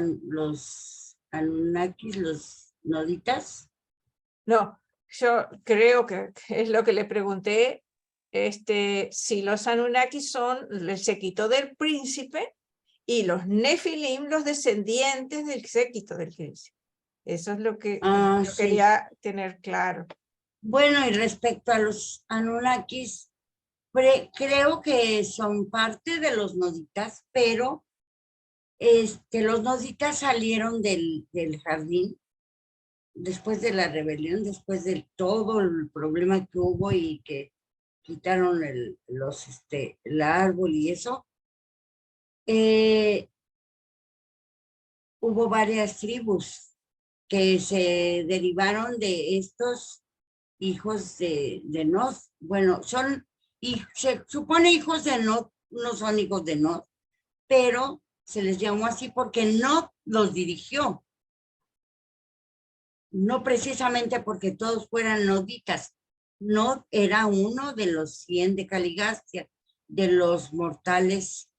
Anunnakis, los noditas. No, yo creo que es lo que le pregunté, si los Anunnakis son el séquito del príncipe y los Nefilim los descendientes del séquito del príncipe. Eso es lo que yo Sí. quería tener claro. Bueno, y respecto a los Anunnakis, creo que son parte de los noditas, pero los noditas salieron del jardín después de la rebelión, después de todo el problema que hubo y que quitaron el árbol y eso. Hubo varias tribus que se derivaron de estos hijos de Nod. Bueno, se supone hijos de Nod, no son hijos de Nod, pero se les llamó así porque Nod los dirigió. No precisamente porque todos fueran noditas. Nod era uno de los 100 de Caligastia, de los mortales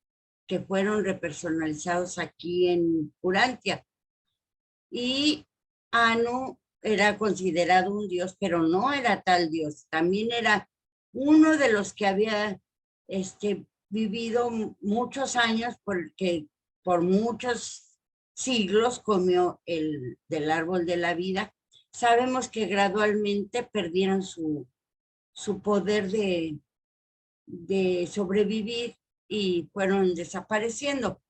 que fueron repersonalizados aquí en Urantia. Y Anu era considerado un dios, pero no era tal dios. También era uno de los que había vivido muchos años, porque por muchos siglos comió del árbol de la vida. Sabemos que gradualmente perdieron su poder de sobrevivir y fueron desapareciendo.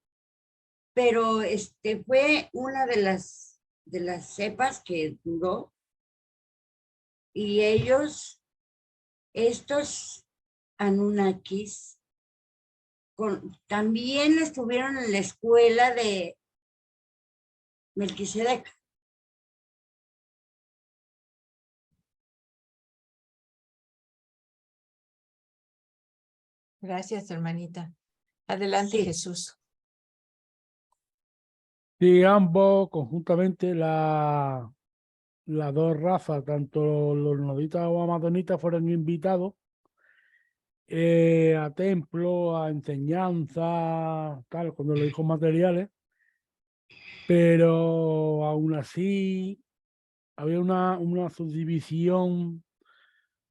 Pero fue una de las cepas que duró, y estos Anunnakis, también estuvieron en la escuela de Melquisedec. Gracias, hermanita. Adelante, Sí. Jesús. Sí, ambos conjuntamente las dos razas, tanto los noditas o amazonitas, fueron invitados a templos, a enseñanza, tal, con los hijos materiales, pero aún así había una subdivisión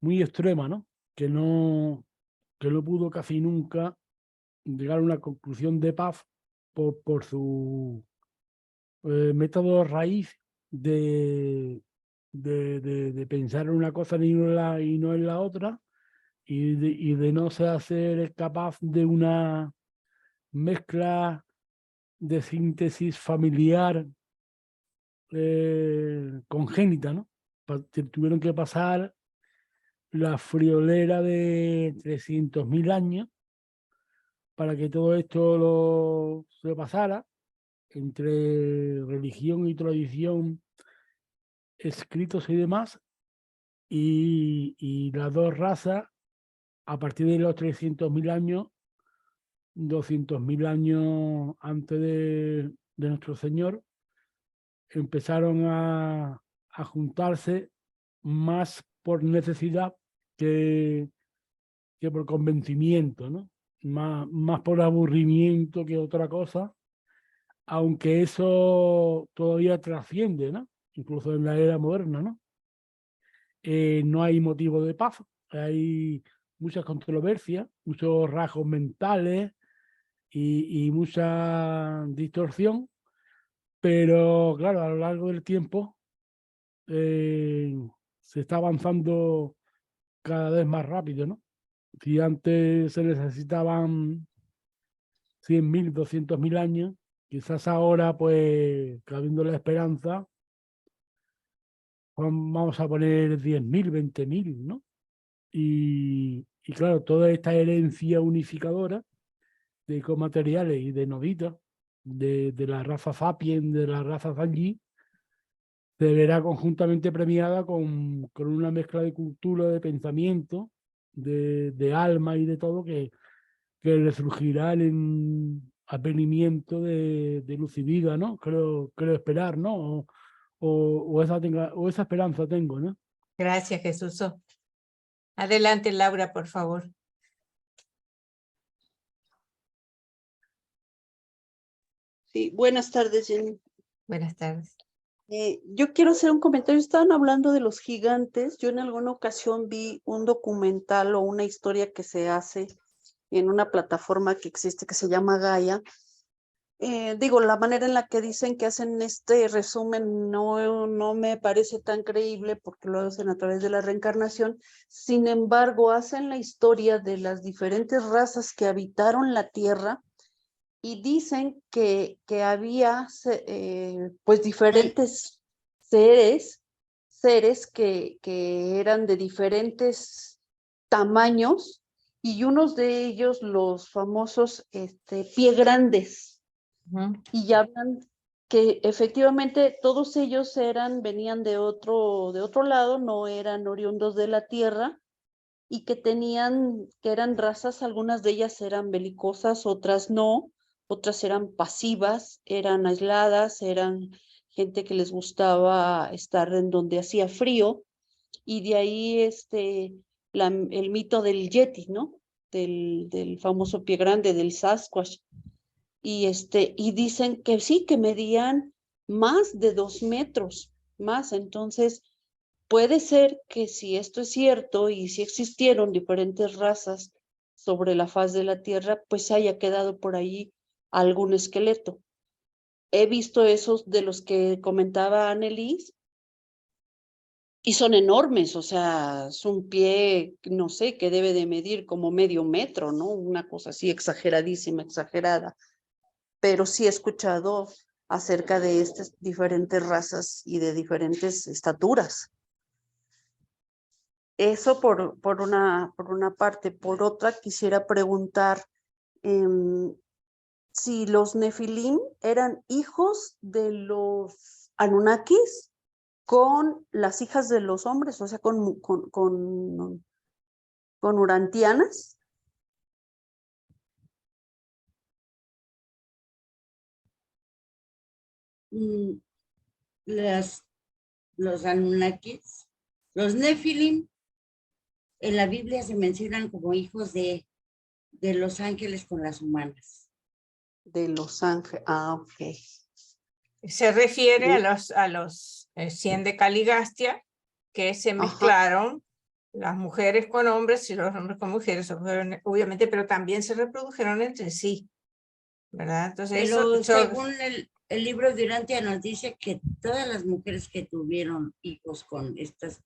muy extrema, ¿no? Que no pudo casi nunca llegar a una conclusión de paz por su método raíz de pensar en una cosa y no en la otra, y de no ser capaz de una mezcla de síntesis familiar congénita, ¿no? Tuvieron que pasar la friolera de 300.000 años para que todo esto se pasara entre religión y tradición, escritos y demás, y las dos razas, a partir de los 300.000 años, 200.000 años antes de nuestro Señor, empezaron a juntarse más por necesidad que por convencimiento, ¿no? Más por aburrimiento que otra cosa, aunque eso todavía trasciende, ¿no? Incluso en la era moderna, ¿no? No hay motivo de paz, hay muchas controversias, muchos rasgos mentales y mucha distorsión, pero claro, a lo largo del tiempo se está avanzando cada vez más rápido, ¿no? Si antes se necesitaban 100.000, 200.000 años, quizás ahora, pues, cabiendo la esperanza, vamos a poner 10.000, 20.000, ¿no? Y claro, toda esta herencia unificadora de ecomateriales y de noditas, de la raza Sapiens, de la raza Zanji, se verá conjuntamente premiada con una mezcla de cultura, de pensamiento, de alma y de todo, que le surgirá el advenimiento de luz y vida, ¿no? Creo esperar, ¿no? O esa esperanza tengo, ¿no? Gracias, Jesús. Adelante, Laura, por favor. Sí, buenas tardes, Jenny. Buenas tardes. Yo quiero hacer un comentario. Estaban hablando de los gigantes. Yo en alguna ocasión vi un documental o una historia que se hace en una plataforma que existe que se llama Gaia. La manera en la que dicen que hacen este resumen no me parece tan creíble, porque lo hacen a través de la reencarnación. Sin embargo, hacen la historia de las diferentes razas que habitaron la Tierra, y dicen que había pues diferentes seres que eran de diferentes tamaños, y unos de ellos, los famosos pie grandes. Y ya hablan que efectivamente todos ellos venían de otro lado, no eran oriundos de la Tierra, y que eran razas, algunas de ellas eran belicosas, otras no, otras eran pasivas, eran aisladas, eran gente que les gustaba estar en donde hacía frío, y de ahí el mito del Yeti, ¿no? Del famoso pie grande, del Sasquatch. Y dicen que sí, que medían más de 2 metros, más. Entonces, puede ser que si esto es cierto y si existieron diferentes razas sobre la faz de la Tierra, pues haya quedado por ahí algún esqueleto. He visto esos de los que comentaba Annelies y son enormes, o sea, es un pie, no sé, que debe de medir como medio metro, ¿no? Una cosa así exageradísima, exagerada. Pero sí he escuchado acerca de estas diferentes razas y de diferentes estaturas. Eso por una parte. Por otra, quisiera preguntar si los Nefilim eran hijos de los Anunnakis con las hijas de los hombres, o sea, con urantianas. Los Anunnakis, los Nefilim, en la Biblia se mencionan como hijos de los ángeles con las humanas. De los ángeles, ok. Se refiere a los 100 de Caligastia, que se mezclaron las mujeres con hombres y los hombres con mujeres, obviamente, pero también se reprodujeron entre sí, ¿verdad? Entonces, pero según el libro de Urantia nos dice que todas las mujeres que tuvieron hijos con estos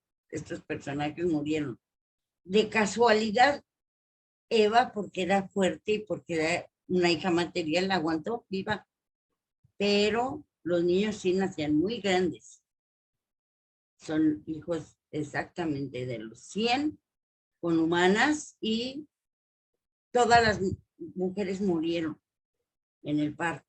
personajes murieron. De casualidad, Eva, porque era fuerte y porque era una hija material, la aguantó viva, pero los niños sí nacían muy grandes. Son hijos exactamente de los 100 con humanas y todas las mujeres murieron en el parto.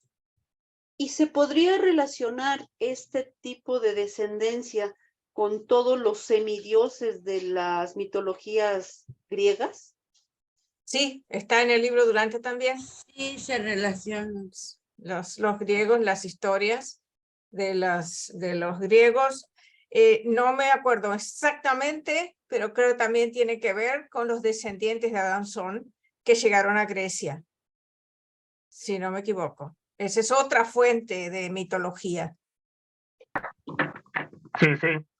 ¿Y se podría relacionar este tipo de descendencia con todos los semidioses de las mitologías griegas? Sí, está en el libro Durante también. Sí, se relacionan. Los griegos, las historias de los griegos. No me acuerdo exactamente, pero creo que también tiene que ver con los descendientes de Adansón que llegaron a Grecia, si no me equivoco. Esa es otra fuente de mitología. Sí,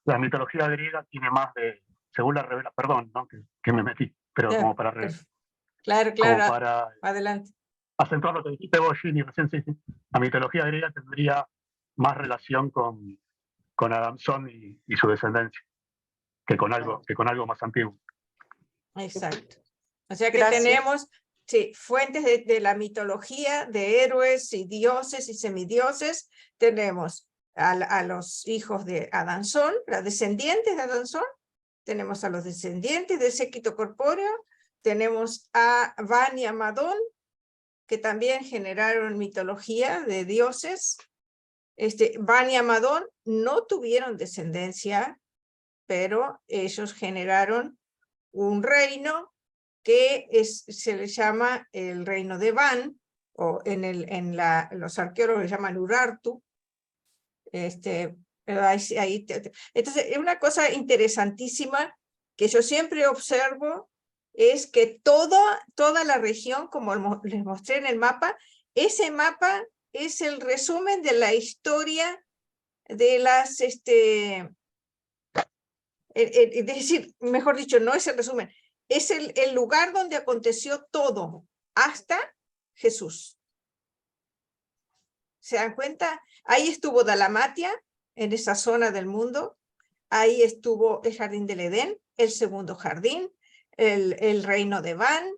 la mitología griega tiene más de, según la revelación, perdón, ¿no? que me metí, pero como para Claro, como para adelante. acentuar lo que dijiste vos, Ginny, recién, sí. La mitología griega tendría más relación con Adamson y su descendencia que con algo más antiguo. Exacto. O sea que tenemos fuentes de la mitología, de héroes y dioses y semidioses. Tenemos a los hijos de Adansón, los descendientes de Adansón. Tenemos a los descendientes del séquito corpóreo. Tenemos a Van y a Madón, que también generaron mitología de dioses. Van y Amadón no tuvieron descendencia, pero ellos generaron un reino que se le llama el reino de Van, o los arqueólogos le llaman Urartu. Entonces, una cosa interesantísima que yo siempre observo es que toda la región, como les mostré en el mapa, ese mapa es el resumen de la historia de las, es decir, mejor dicho, no es el resumen, es el lugar donde aconteció todo hasta Jesús. ¿Se dan cuenta? Ahí estuvo Dalamatia, en esa zona del mundo. Ahí estuvo el jardín del Edén, el segundo jardín, el reino de Van,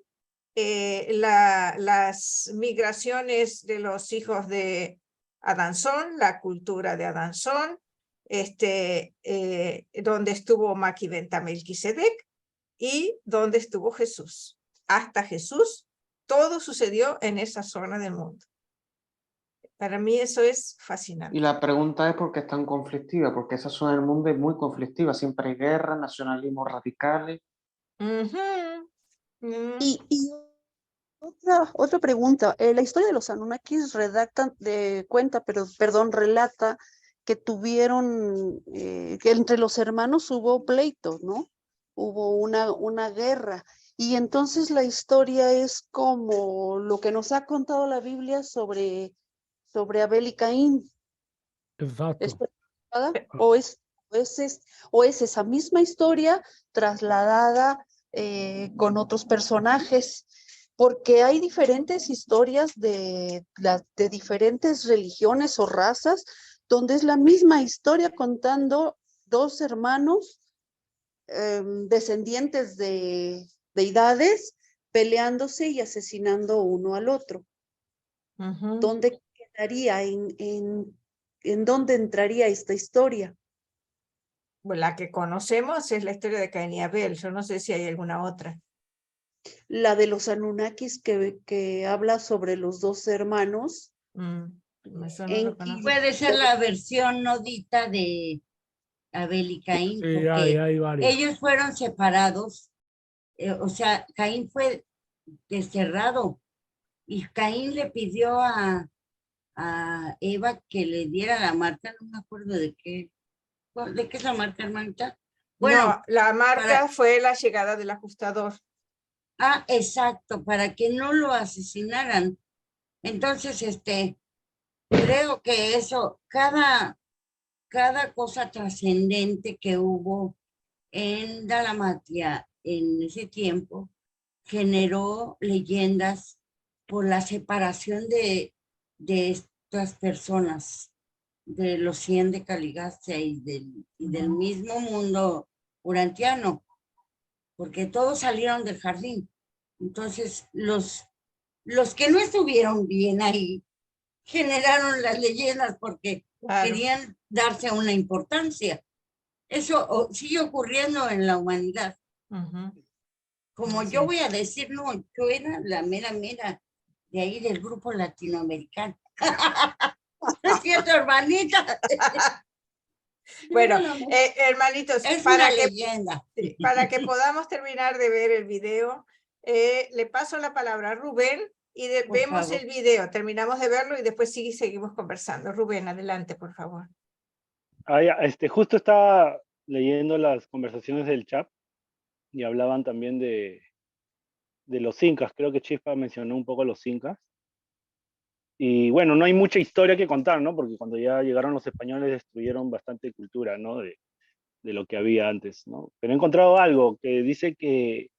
las migraciones de los hijos de Adansón, la cultura de Adansón, donde estuvo Maki Benta Melquisedec y donde estuvo Jesús. Hasta Jesús, todo sucedió en esa zona del mundo. Para mí eso es fascinante. Y la pregunta es por qué es tan conflictiva, porque esa zona del mundo es muy conflictiva, siempre hay guerra, nacionalismos radicales. Y otra pregunta, la historia de los Anunnakis relata que tuvieron, que entre los hermanos hubo pleitos, ¿no? Hubo una guerra. Y entonces la historia es como lo que nos ha contado la Biblia sobre Abel y Caín. Exacto. ¿Es personalizada o es esa misma historia trasladada con otros personajes? Porque hay diferentes historias de diferentes religiones o razas, donde es la misma historia contando dos hermanos descendientes de deidades peleándose y asesinando uno al otro. ¿Dónde quedaría? ¿En dónde entraría esta historia? Bueno, la que conocemos es la historia de Caín y Abel. Yo no sé si hay alguna otra. La de los Anunnakis que habla sobre los dos hermanos. Eso no lo conozco. Puede ser la versión nodita de Abel y Caín, Sí, porque hay varias. ellos fueron separados. O sea, Caín fue desterrado y Caín le pidió a Eva que le diera la marca, no me acuerdo de qué es la marca, hermanita. Bueno, no, la marca fue la llegada del ajustador. Ah, exacto, para que no lo asesinaran. Entonces, creo que eso, cada cosa trascendente que hubo en Dalmatia en ese tiempo, generó leyendas por la separación de estas personas, de los 100 de Caligastia y del mismo mundo urantiano, porque todos salieron del jardín. Entonces, los que no estuvieron bien ahí generaron las leyendas porque querían darse una importancia. Eso sigue ocurriendo en la humanidad. Como yo voy a decir, no, yo era la mera de ahí del grupo latinoamericano. ¿No es cierto, hermanita? Bueno, hermanitos, es una leyenda. Para que podamos terminar de ver el video, le paso la palabra a Rubén y vemos favor. el video, terminamos de verlo y después seguimos conversando. Rubén, adelante, por favor. Justo estaba leyendo las conversaciones del chat y hablaban también de los incas. Creo que Chispa mencionó un poco los incas. Y bueno, no hay mucha historia que contar, ¿no? Porque cuando ya llegaron los españoles destruyeron bastante cultura, ¿no? De lo que había antes, ¿no? Pero he encontrado algo que dice que,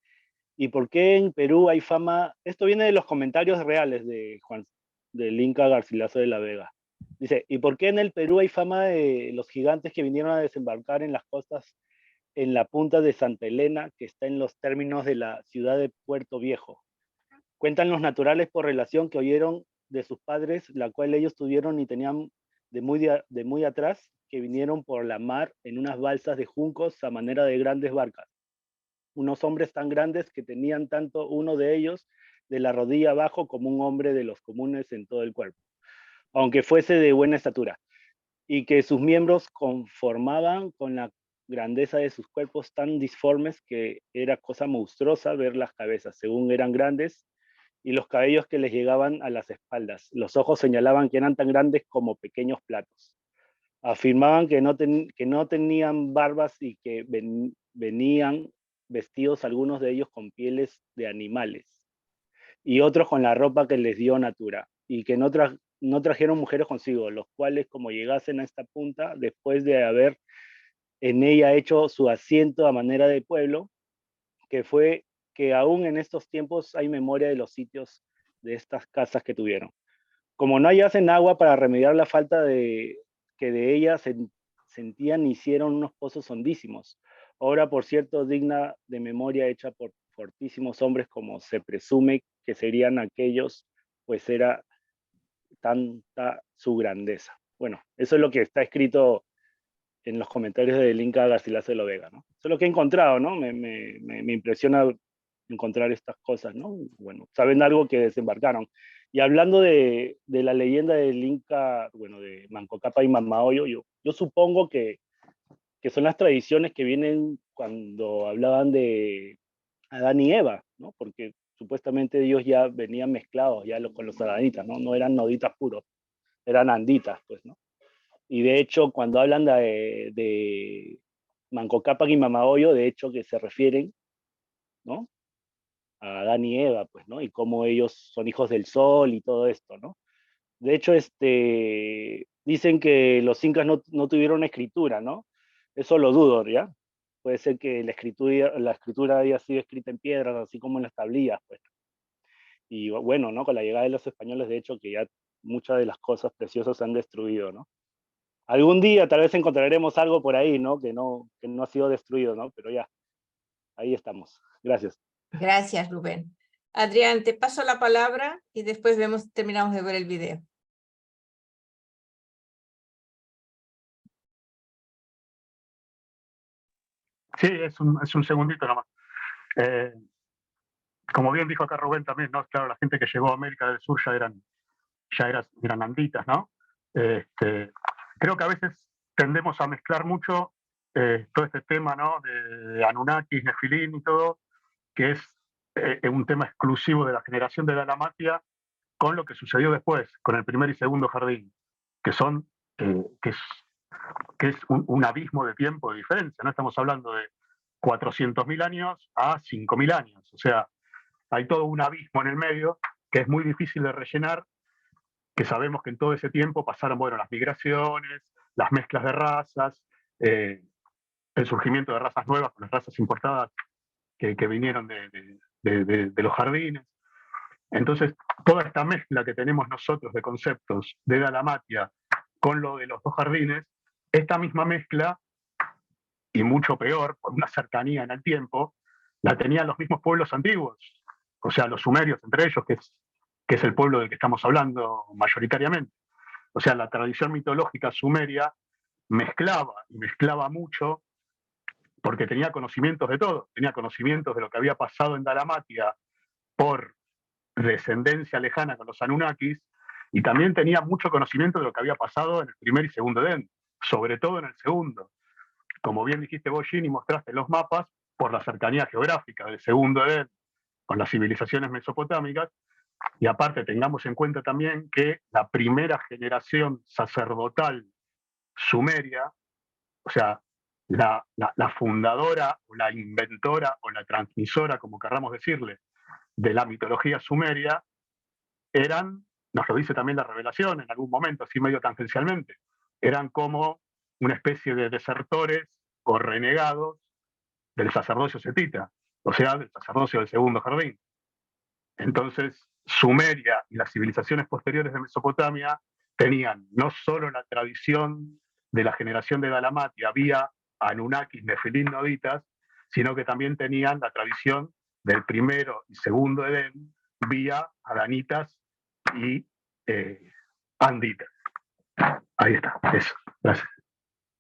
¿y por qué en Perú hay fama? Esto viene de los comentarios reales del Inca Garcilaso de la Vega. Dice, ¿y por qué en el Perú hay fama de los gigantes que vinieron a desembarcar en las costas en la punta de Santa Elena, que está en los términos de la ciudad de Puerto Viejo? Cuentan los naturales por relación que oyeron de sus padres, la cual ellos tuvieron y tenían de muy atrás, que vinieron por la mar en unas balsas de juncos a manera de grandes barcas. Unos hombres tan grandes que tenían tanto uno de ellos de la rodilla abajo como un hombre de los comunes en todo el cuerpo, aunque fuese de buena estatura, y que sus miembros conformaban con la grandeza de sus cuerpos tan disformes que era cosa monstruosa ver las cabezas, según eran grandes, y los cabellos que les llegaban a las espaldas. Los ojos señalaban que eran tan grandes como pequeños platos. Afirmaban que no tenían barbas y que venían vestidos algunos de ellos con pieles de animales y otros con la ropa que les dio Natura, y que no trajeron mujeres consigo, los cuales, como llegasen a esta punta, después de haber en ella hecho su asiento a manera de pueblo, que fue que aún en estos tiempos hay memoria de los sitios de estas casas que tuvieron. Como no hallasen agua para remediar la falta que de ellas sentían, hicieron unos pozos hondísimos, obra por cierto digna de memoria, hecha por fortísimos hombres como se presume que serían aquellos, pues era tanta su grandeza. Bueno, eso es lo que está escrito en los comentarios del Inca Garcilaso de la Vega, ¿no? Eso es lo que he encontrado, ¿no? Me impresiona encontrar estas cosas, ¿no? Bueno, saben algo que desembarcaron. Y hablando de la leyenda del Inca, bueno, de Manco Cápac y Mamahoyo, yo supongo que son las tradiciones que vienen cuando hablaban de Adán y Eva, ¿no? Porque supuestamente ellos ya venían mezclados ya con los adanitas, ¿no? No eran noditas puros, eran anditas, pues, ¿no? Y de hecho, cuando hablan de Manco Cápac y Mamahoyo, de hecho que se refieren, ¿no? A Adán y Eva, pues, ¿no? Y cómo ellos son hijos del sol y todo esto, ¿no? De hecho, dicen que los incas no tuvieron escritura, ¿no? Eso lo dudo, ¿ya? Puede ser que la escritura haya sido escrita en piedras, así como en las tablillas, pues. Y bueno, ¿no? Con la llegada de los españoles, de hecho, que ya muchas de las cosas preciosas se han destruido, ¿no? Algún día tal vez encontraremos algo por ahí, ¿no? Que no ha sido destruido, ¿no? Pero ya, ahí estamos. Gracias. Gracias, Rubén. Adrián, te paso la palabra y después terminamos de ver el video. Sí, es un segundito nomás. Como bien dijo acá Rubén también, ¿no? Claro, la gente que llegó a América del Sur ya eran anditas, ¿no? Creo que a veces tendemos a mezclar mucho todo este tema, ¿no? De Anunnakis, Nefilín y todo, que es un tema exclusivo de la generación de Dalmatia, con lo que sucedió después, con el primer y segundo jardín, que son, que es un abismo de tiempo de diferencia, ¿no? Estamos hablando de 400.000 años a 5.000 años, o sea, hay todo un abismo en el medio que es muy difícil de rellenar, que sabemos que en todo ese tiempo pasaron, bueno, las migraciones, las mezclas de razas, el surgimiento de razas nuevas con las razas importadas que vinieron de los jardines. Entonces, toda esta mezcla que tenemos nosotros de conceptos de Dalmatia con lo de los dos jardines, esta misma mezcla, y mucho peor, por una cercanía en el tiempo, la tenían los mismos pueblos antiguos, o sea, los sumerios entre ellos, que es el pueblo del que estamos hablando mayoritariamente. O sea, la tradición mitológica sumeria mezclaba mucho, porque tenía conocimientos de todo, tenía conocimientos de lo que había pasado en Dalmatia por descendencia lejana con los Anunnakis, y también tenía mucho conocimiento de lo que había pasado en el primer y segundo Edén, sobre todo en el segundo. Como bien dijiste vos, Gini, mostraste los mapas por la cercanía geográfica del segundo Edén con las civilizaciones mesopotámicas, y aparte tengamos en cuenta también que la primera generación sacerdotal sumeria, o sea, la fundadora o la inventora o la transmisora, como querramos decirle, de la mitología sumeria, nos lo dice también la revelación en algún momento, así medio tangencialmente, eran como una especie de desertores o renegados del sacerdocio setita, o sea, del sacerdocio del segundo jardín. Entonces, Sumeria y las civilizaciones posteriores de Mesopotamia tenían no solo la tradición de la generación de Dalmatia vía Anunnakis, Nefilín, Noditas, sino que también tenían la tradición del primero y segundo Edén vía Adanitas y Anditas. Ahí está, eso. Gracias.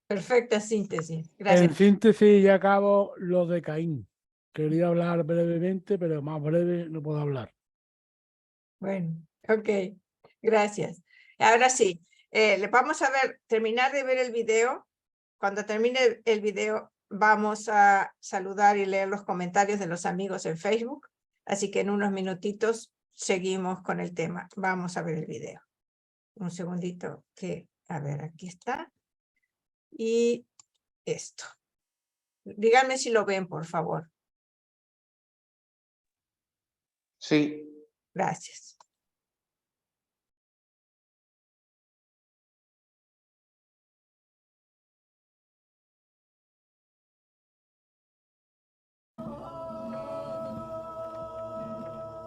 Perfecta síntesis. Gracias. En síntesis, ya acabo lo de Caín. Quería hablar brevemente, pero más breve no puedo hablar. Bueno, ok. Gracias. Ahora sí, le vamos a terminar de ver el video. Cuando termine el video, vamos a saludar y leer los comentarios de los amigos en Facebook. Así que en unos minutitos seguimos con el tema. Vamos a ver el video. Un segundito a ver, aquí está. Y esto. Díganme si lo ven, por favor. Sí. Gracias.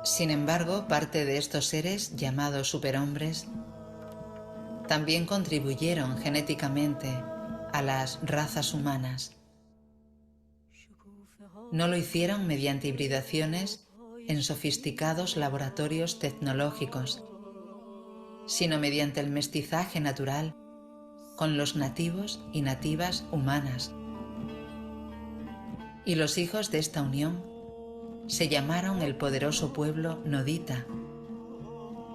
Sin embargo, parte de estos seres, llamados superhombres, también contribuyeron genéticamente a las razas humanas. No lo hicieron mediante hibridaciones en sofisticados laboratorios tecnológicos, sino mediante el mestizaje natural con los nativos y nativas humanas. Y los hijos de esta unión se llamaron el poderoso pueblo nodita,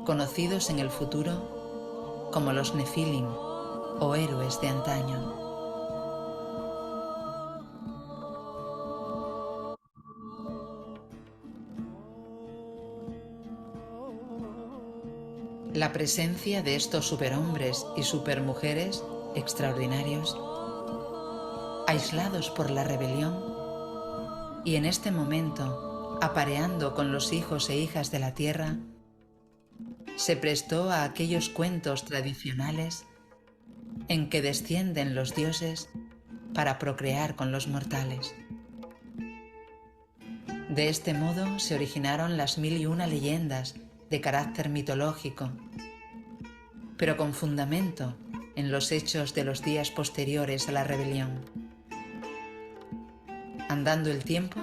conocidos en el futuro como los Nefilim o héroes de antaño. La presencia de estos superhombres y supermujeres extraordinarios, aislados por la rebelión, y en este momento apareando con los hijos e hijas de la tierra, se prestó a aquellos cuentos tradicionales en que descienden los dioses para procrear con los mortales. De este modo se originaron las 1001 leyendas de carácter mitológico, pero con fundamento en los hechos de los días posteriores a la rebelión. Andando el tiempo,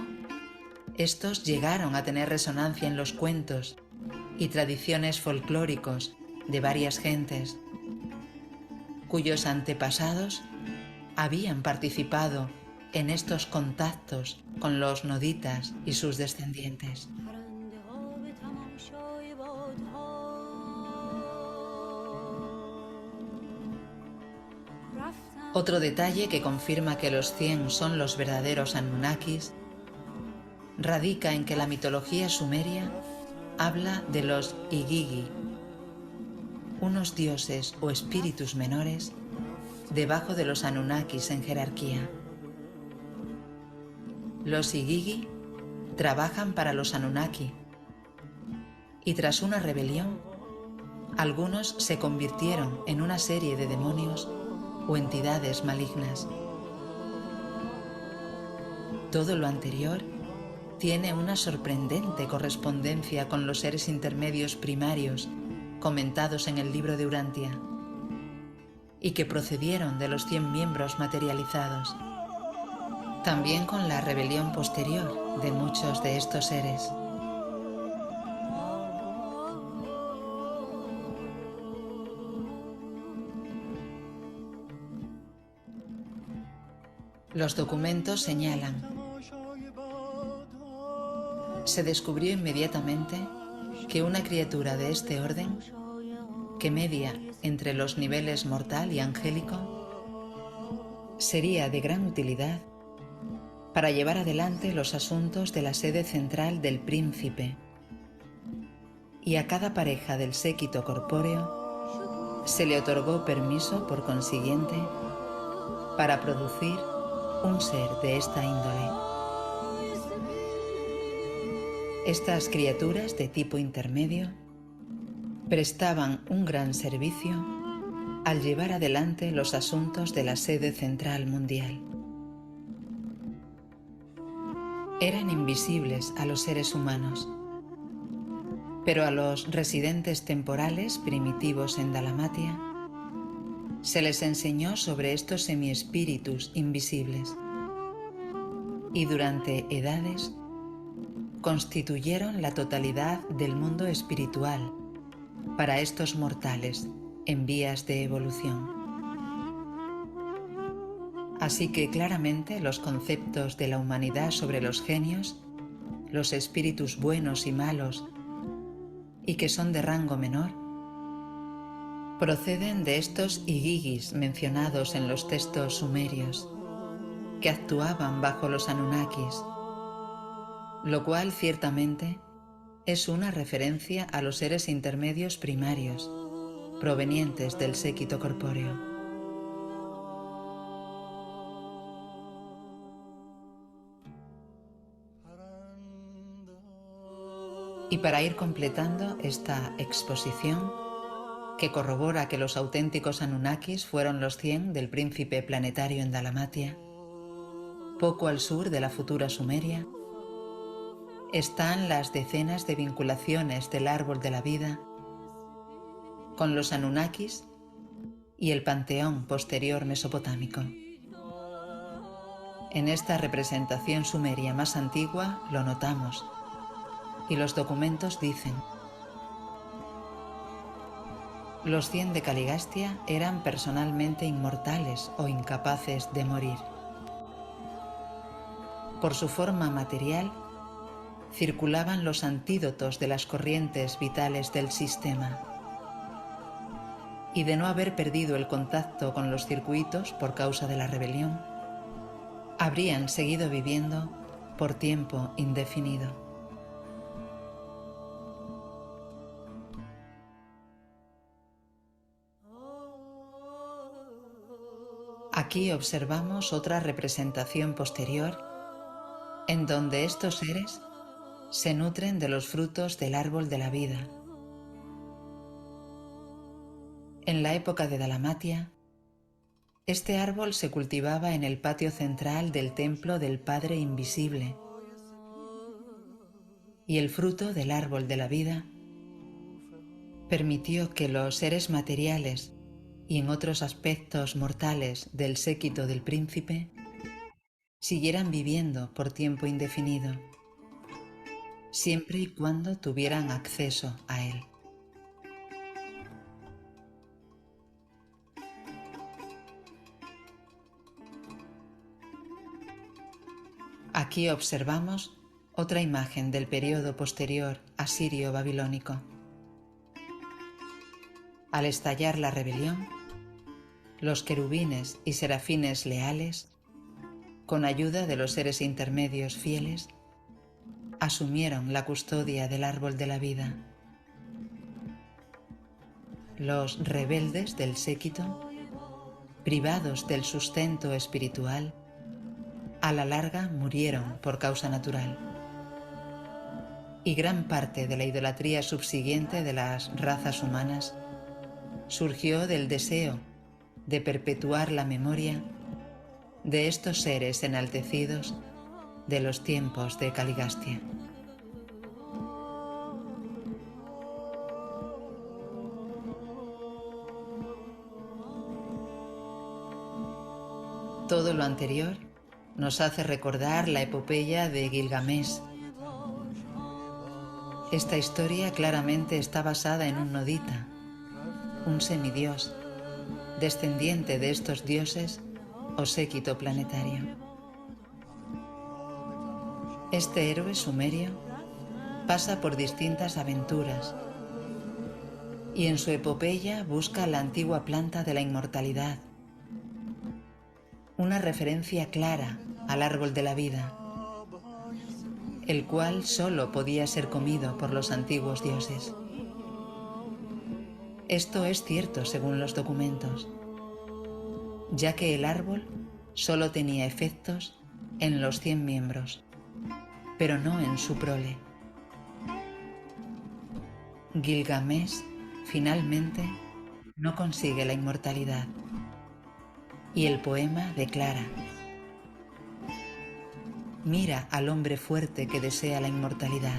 estos llegaron a tener resonancia en los cuentos y tradiciones folclóricos de varias gentes, cuyos antepasados habían participado en estos contactos con los noditas y sus descendientes. Otro detalle que confirma que los 100 son los verdaderos Anunnakis radica en que la mitología sumeria habla de los Igigi, unos dioses o espíritus menores debajo de los Anunnakis en jerarquía. Los Igigi trabajan para los Anunnaki y tras una rebelión, algunos se convirtieron en una serie de demonios o entidades malignas. Todo lo anterior tiene una sorprendente correspondencia con los seres intermedios primarios comentados en el libro de Urantia y que procedieron de los 100 miembros materializados. También con la rebelión posterior de muchos de estos seres. Los documentos señalan: se descubrió inmediatamente que una criatura de este orden, que media entre los niveles mortal y angélico, sería de gran utilidad para llevar adelante los asuntos de la sede central del príncipe, y a cada pareja del séquito corpóreo se le otorgó permiso, por consiguiente, para producir un ser de esta índole. Estas criaturas de tipo intermedio prestaban un gran servicio al llevar adelante los asuntos de la sede central mundial. Eran invisibles a los seres humanos, pero a los residentes temporales primitivos en Dalamatia se les enseñó sobre estos semiespíritus invisibles y durante edades constituyeron la totalidad del mundo espiritual para estos mortales en vías de evolución. Así que claramente los conceptos de la humanidad sobre los genios, los espíritus buenos y malos, y que son de rango menor, proceden de estos Igigis mencionados en los textos sumerios, que actuaban bajo los Anunnakis, lo cual ciertamente es una referencia a los seres intermedios primarios, provenientes del séquito corpóreo. Y para ir completando esta exposición, que corrobora que los auténticos Anunnakis fueron los 100 del príncipe planetario en Dalamatia, poco al sur de la futura Sumeria, están las decenas de vinculaciones del árbol de la vida con los Anunnakis y el panteón posterior mesopotámico. En esta representación sumeria más antigua lo notamos, y los documentos dicen: los 100 de Caligastia eran personalmente inmortales o incapaces de morir. Por su forma material, circulaban los antídotos de las corrientes vitales del sistema, y de no haber perdido el contacto con los circuitos por causa de la rebelión, habrían seguido viviendo por tiempo indefinido. Aquí observamos otra representación posterior en donde estos seres se nutren de los frutos del árbol de la vida En la época de Dalamatia, este árbol se cultivaba en el patio central del templo del Padre Invisible, y el fruto del árbol de la vida permitió que los seres materiales y en otros aspectos mortales del séquito del príncipe siguieran viviendo por tiempo indefinido, siempre y cuando tuvieran acceso a él. Aquí observamos otra imagen del periodo posterior asirio-babilónico. Al estallar la rebelión, los querubines y serafines leales, con ayuda de los seres intermedios fieles, asumieron la custodia del árbol de la vida. Los rebeldes del séquito, privados del sustento espiritual, a la larga murieron por causa natural. Y gran parte de la idolatría subsiguiente de las razas humanas surgió del deseo de perpetuar la memoria de estos seres enaltecidos de los tiempos de Caligastia. Todo lo anterior nos hace recordar la epopeya de Gilgamesh. Esta historia claramente está basada en un nodita, un semidios, descendiente de estos dioses o séquito planetario. Este héroe sumerio pasa por distintas aventuras y en su epopeya busca la antigua planta de la inmortalidad, una referencia clara al árbol de la vida, el cual solo podía ser comido por los antiguos dioses. Esto es cierto según los documentos, ya que el árbol solo tenía efectos en los 100 miembros, pero no en su prole. Gilgamesh finalmente no consigue la inmortalidad, y el poema declara: mira al hombre fuerte que desea la inmortalidad.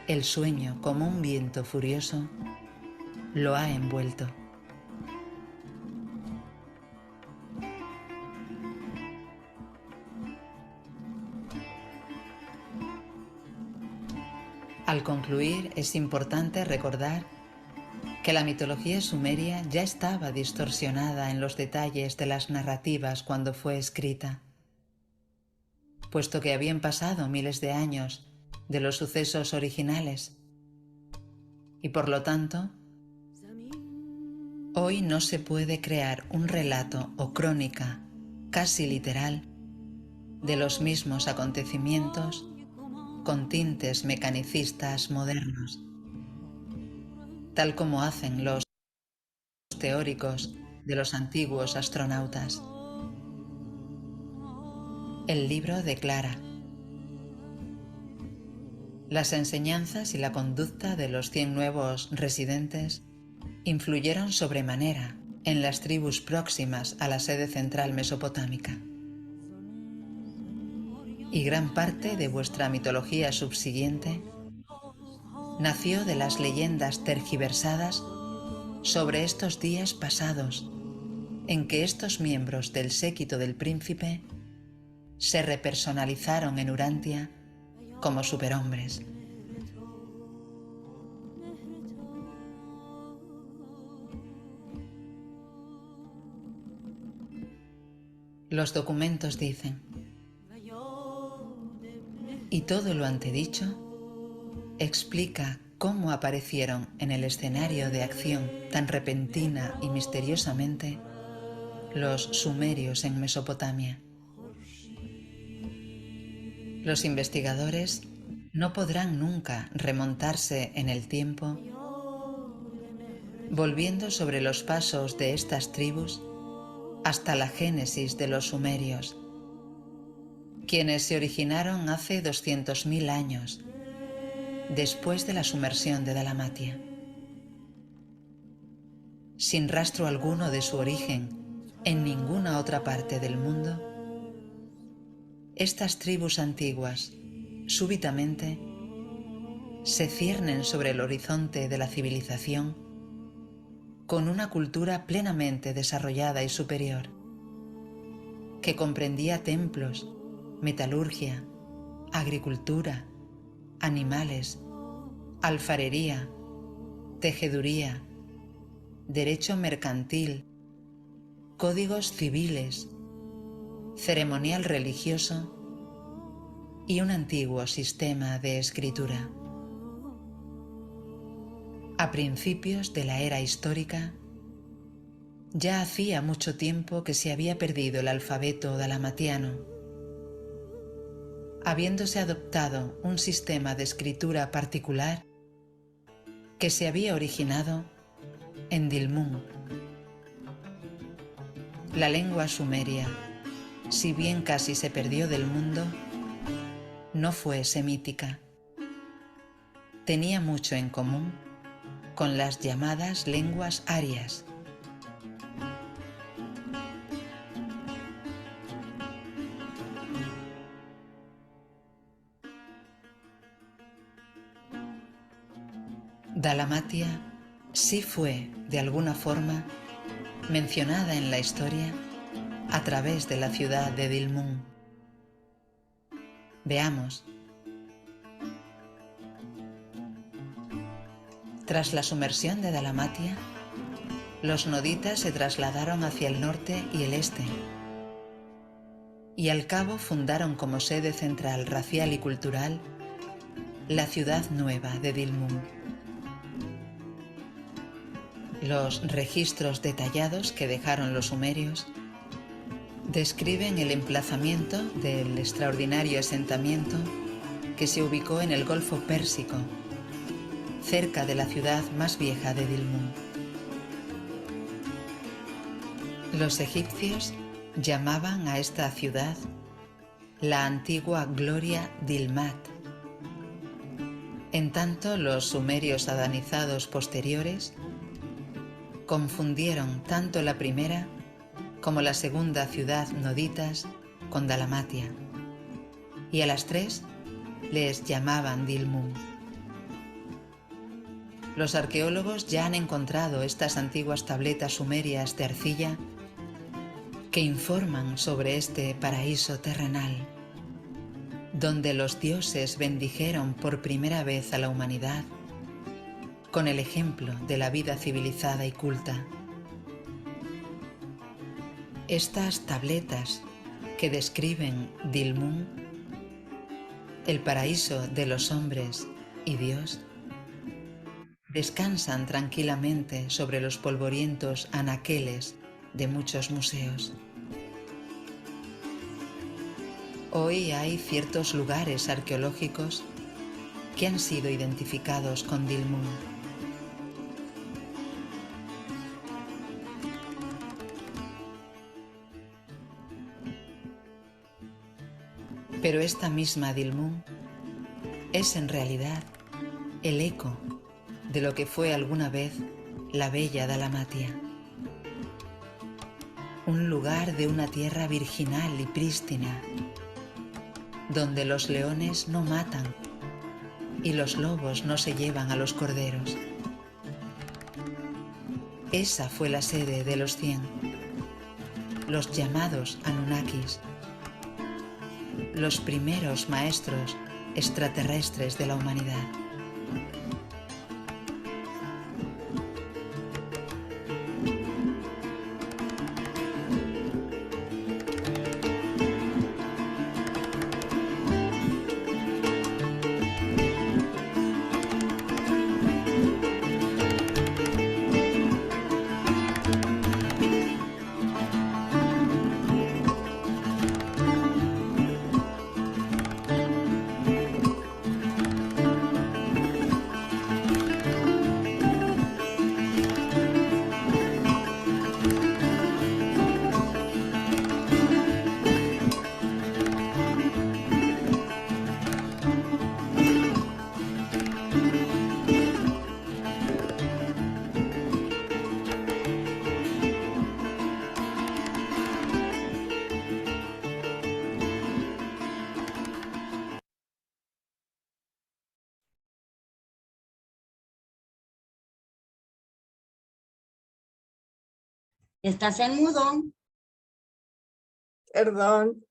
El sueño, como un viento furioso, lo ha envuelto. Al concluir, es importante recordar que la mitología sumeria ya estaba distorsionada en los detalles de las narrativas cuando fue escrita, puesto que habían pasado miles de años de los sucesos originales, y por lo tanto, hoy no se puede crear un relato o crónica casi literal de los mismos acontecimientos con tintes mecanicistas modernos, tal como hacen los teóricos de los antiguos astronautas. El libro declara: las enseñanzas y la conducta de los 100 nuevos residentes influyeron sobremanera en las tribus próximas a la sede central mesopotámica. Y gran parte de vuestra mitología subsiguiente nació de las leyendas tergiversadas sobre estos días pasados en que estos miembros del séquito del príncipe se repersonalizaron en Urantia como superhombres. Los documentos dicen: y todo lo antedicho explica cómo aparecieron en el escenario de acción tan repentina y misteriosamente los sumerios en Mesopotamia. Los investigadores no podrán nunca remontarse en el tiempo, volviendo sobre los pasos de estas tribus hasta la génesis de los sumerios, quienes se originaron hace 200.000 años, después de la sumersión de Dalamatia. sin rastro alguno de su origen en ninguna otra parte del mundo, estas tribus antiguas, súbitamente, se ciernen sobre el horizonte de la civilización con una cultura plenamente desarrollada y superior, que comprendía templos, metalurgia, agricultura, animales, alfarería, tejeduría, derecho mercantil, códigos civiles, ceremonial religioso y un antiguo sistema de escritura. A principios de la era histórica, ya hacía mucho tiempo que se había perdido el alfabeto dalamatiano, habiéndose adoptado un sistema de escritura particular que se había originado en Dilmun. La lengua sumeria, si bien casi se perdió del mundo, no fue semítica. Tenía mucho en común con las llamadas lenguas arias. Dalamatia sí fue, de alguna forma, mencionada en la historia a través de la ciudad de Dilmun. Veamos. Tras la sumersión de Dalamatia, los noditas se trasladaron hacia el norte y el este, y al cabo fundaron como sede central racial y cultural la ciudad nueva de Dilmun. Los registros detallados que dejaron los sumerios describen el emplazamiento del extraordinario asentamiento que se ubicó en el Golfo Pérsico, cerca de la ciudad más vieja de Dilmun. Los egipcios llamaban a esta ciudad la antigua Gloria Dilmat. En tanto, los sumerios adanizados posteriores confundieron tanto la primera como la segunda ciudad noditas con Dalamatia, y a las tres les llamaban Dilmun. Los arqueólogos ya han encontrado estas antiguas tabletas sumerias de arcilla que informan sobre este paraíso terrenal, donde los dioses bendijeron por primera vez a la humanidad con el ejemplo de la vida civilizada y culta. Estas tabletas que describen Dilmun, el paraíso de los hombres y Dios, descansan tranquilamente sobre los polvorientos anaqueles de muchos museos. Hoy hay ciertos lugares arqueológicos que han sido identificados con Dilmun. Pero esta misma Dilmun es en realidad el eco de lo que fue alguna vez la bella Dalamatia. Un lugar de una tierra virginal y prístina, donde los leones no matan y los lobos no se llevan a los corderos. Esa fue la sede de los 100, los llamados Anunnakis, los primeros maestros extraterrestres de la humanidad. Estás en mudo. Perdón.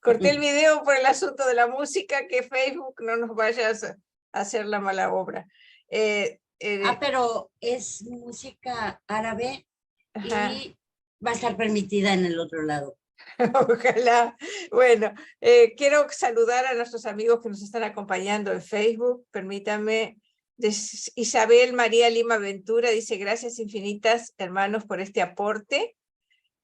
Corté el video por el asunto de la música, que Facebook no nos vaya a hacer la mala obra. Pero es música árabe Ajá. y va a estar permitida en el otro lado. Ojalá. Bueno, quiero saludar a nuestros amigos que nos están acompañando en Facebook. Permítanme. Isabel María Lima Ventura dice: gracias infinitas, hermanos, por este aporte.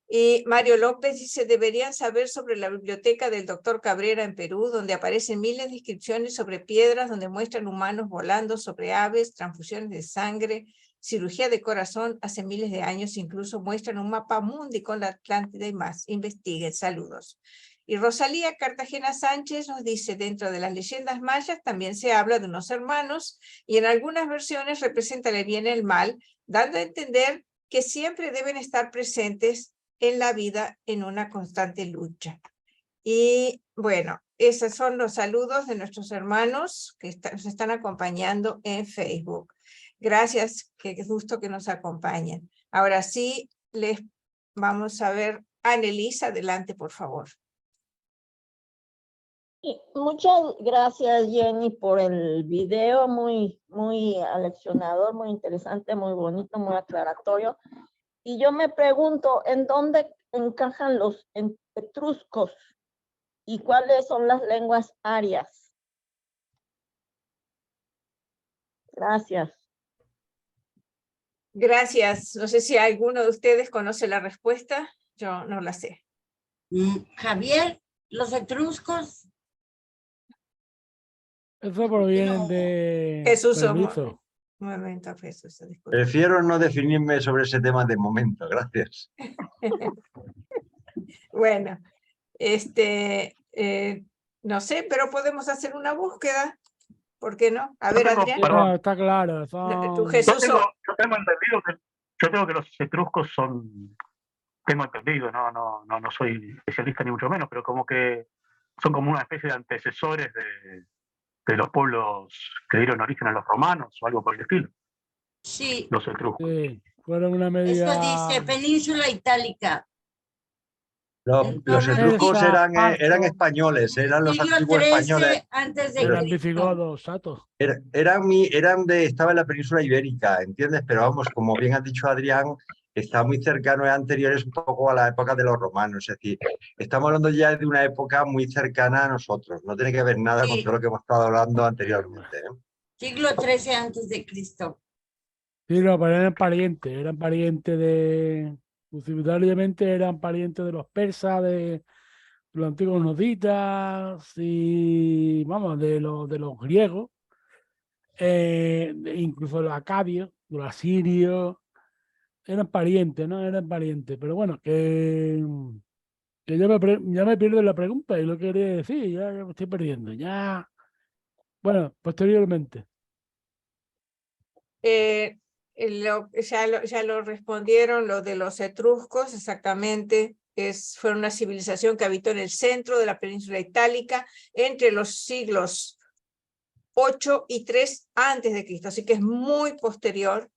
Y Mario López dice: deberían saber sobre la biblioteca del doctor Cabrera en Perú, donde aparecen miles de inscripciones sobre piedras, donde muestran humanos volando sobre aves, transfusiones de sangre, cirugía de corazón hace miles de años, incluso muestran un mapa mundi con la Atlántida y más. Investiguen, saludos. Y Rosalía Cartagena Sánchez nos dice: dentro de las leyendas mayas también se habla de unos hermanos, y en algunas versiones representan el bien y el mal, dando a entender que siempre deben estar presentes en la vida en una constante lucha. Y bueno, esos son los saludos de nuestros hermanos que nos están acompañando en Facebook. Gracias, qué gusto que nos acompañen. Ahora sí, les vamos a ver. Annelise, adelante, por favor. Muchas gracias, Jenny, por el video, muy aleccionador, muy interesante, muy bonito, muy aclaratorio. Y yo me pregunto, ¿en dónde encajan los etruscos y cuáles son las lenguas arias? Gracias. Gracias. No sé si alguno de ustedes conoce la respuesta. Yo no la sé. Javier, los etruscos. Eso proviene de Jesús, permiso. un momento, Jesús. Prefiero no definirme sobre ese tema de momento, gracias. Bueno, no sé, pero podemos hacer una búsqueda. ¿Por qué no? A ver, Adrián. Perdón. Está claro. Tú, Jesús. Yo tengo entendido que los etruscos son, tengo entendido, no soy especialista ni mucho menos, pero como que son como una especie de antecesores de los pueblos que dieron origen a los romanos o algo por el estilo. Sí. Los etruscos. Sí, fueron una media... Esto dice Península Itálica. Los etruscos eran españoles, eran los Siglo antiguos españoles. XIII antes de Eran Cristo. visigodos, Sato. Estaba en la península ibérica, ¿entiendes? Pero vamos, como bien has dicho, Adrián, está muy cercano, es anteriores un poco a la época de los romanos. Es decir, estamos hablando ya de una época muy cercana a nosotros. No tiene que ver nada con todo lo que hemos estado hablando anteriormente, ¿eh? Siglo XIII antes de Cristo. Sí, no, pero eran parientes de... Subsidiariamente eran parientes de los persas, de los antiguos noditas y, vamos, de los griegos, incluso de los acadios, de los asirios, eran parientes, ¿no? Eran parientes, pero bueno, que ya me pierdo la pregunta y lo que quería decir, ya me estoy perdiendo, ya... Bueno, posteriormente. Ya lo respondieron, lo de los etruscos, exactamente. Fue una civilización que habitó en el centro de la península itálica entre los siglos 8 y 3 antes de Cristo, así que es muy posterior,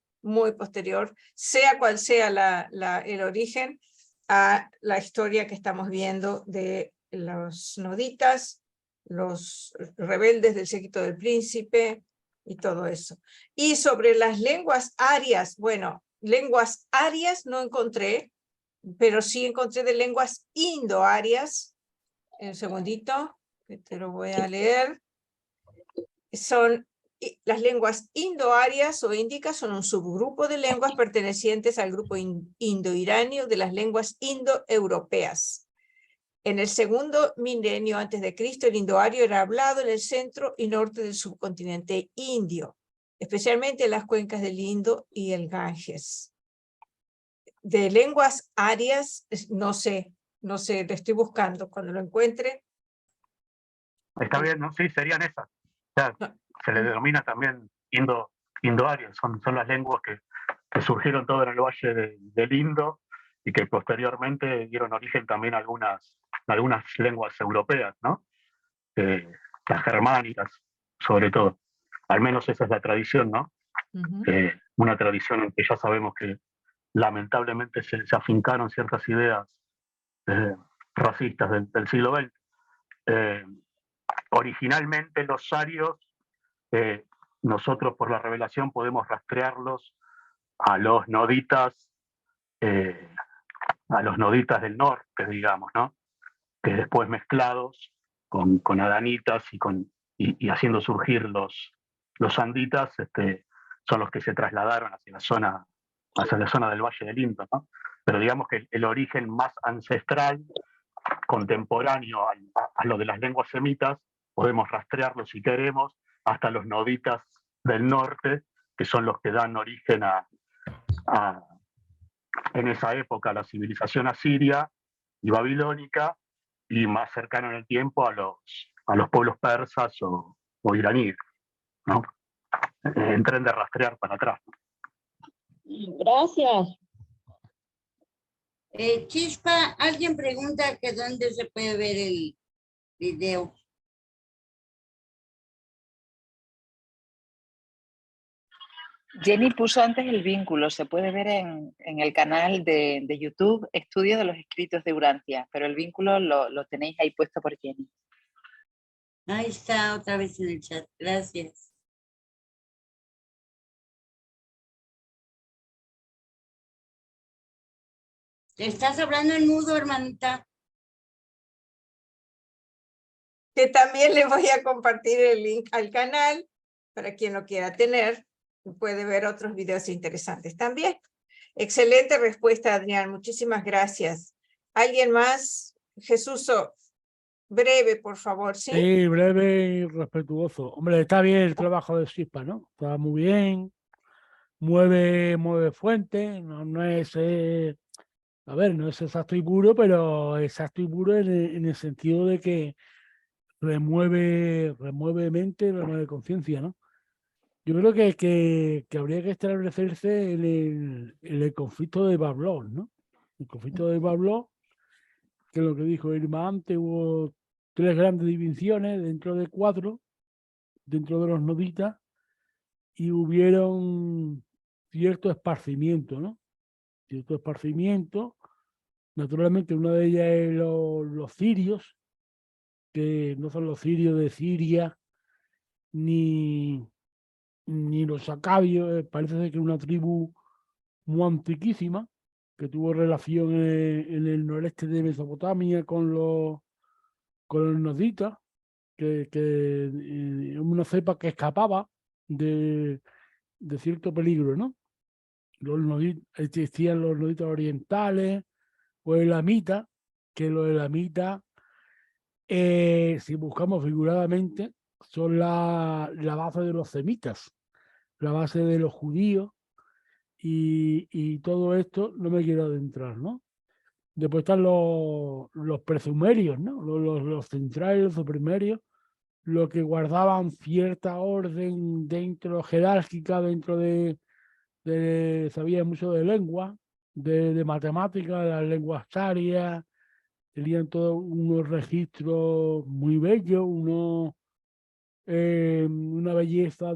sea cual sea el origen, a la historia que estamos viendo de los noditas, los rebeldes del séquito del príncipe y todo eso. Y sobre las lenguas arias, bueno, lenguas arias no encontré, pero sí encontré de lenguas indoarias. Un segundito, que te lo voy a leer. Las lenguas indoarias o índicas son un subgrupo de lenguas pertenecientes al grupo indo-iranio de las lenguas indoeuropeas. En el segundo milenio antes de Cristo, el indoario era hablado en el centro y norte del subcontinente indio, especialmente en las cuencas del Indo y el Ganges. De lenguas arias, no sé, lo estoy buscando. Cuando lo encuentre. Está bien, ¿no? Sí, serían esas. O sea, se le denomina también indoarias, son las lenguas que surgieron todo en el valle del Indo y que posteriormente dieron origen también a algunas lenguas europeas, ¿no? Las germánicas, sobre todo. Al menos esa es la tradición, ¿no? Una tradición en que ya sabemos que lamentablemente se afincaron ciertas ideas racistas del siglo XX. Originalmente los sarios, nosotros por la revelación podemos rastrearlos a los noditas del norte, digamos, ¿no? Que después mezclados con adanitas y haciendo surgir los anditas, son los que se trasladaron hacia la zona del Valle del Indo, ¿no? Pero digamos que el origen más ancestral, contemporáneo a lo de las lenguas semitas, podemos rastrearlo si queremos hasta los noditas del norte, que son los que dan origen en esa época a la civilización asiria y babilónica, y más cercano en el tiempo a los pueblos persas o iraníes, ¿no? En tren de rastrear para atrás. Gracias. Chispa, alguien pregunta que dónde se puede ver el video. Jenny puso antes el vínculo, se puede ver en el canal de YouTube, Estudio de los Escritos de Urantia, pero el vínculo lo tenéis ahí puesto por Jenny. Ahí está, otra vez en el chat. Gracias. ¿Te estás hablando en mudo, hermanita? Que también le voy a compartir el link al canal para quien lo quiera tener. Puede ver otros videos interesantes también. Excelente respuesta, Adrián. Muchísimas gracias. ¿Alguien más? Jesús, breve, por favor, ¿sí? Sí, breve y respetuoso. Hombre, está bien el trabajo de Chispa, ¿no? Está muy bien. Mueve fuente. No es... a ver, no es exacto y puro, pero exacto y puro en el sentido de que remueve mente, remueve conciencia, ¿no? Yo creo que habría que establecerse en el conflicto de Pavlov, ¿no? El conflicto de Pavlov, que es lo que dijo Irma antes, hubo 3 grandes divisiones dentro de 4, dentro de los noditas, y hubieron cierto esparcimiento, ¿no? Cierto esparcimiento. Naturalmente, una de ellas es los sirios, que no son los sirios de Siria, ni los acabios, parece ser que es una tribu muy antiquísima, que tuvo relación en el noreste de Mesopotamia con los noditas, que una cepa que escapaba de cierto peligro, ¿no? Existían los noditas orientales o elamitas, que los elamitas, si buscamos figuradamente, son la base de los semitas, la base de los judíos, y todo esto no me quiero adentrar, ¿no? Después están los presumerios, ¿no? Los centrales, los suprimerios, los que guardaban cierta orden dentro, jerárquica, dentro de sabían mucho de lengua, de matemáticas, de las lenguas sarias, tenían todos unos registros muy bellos, una belleza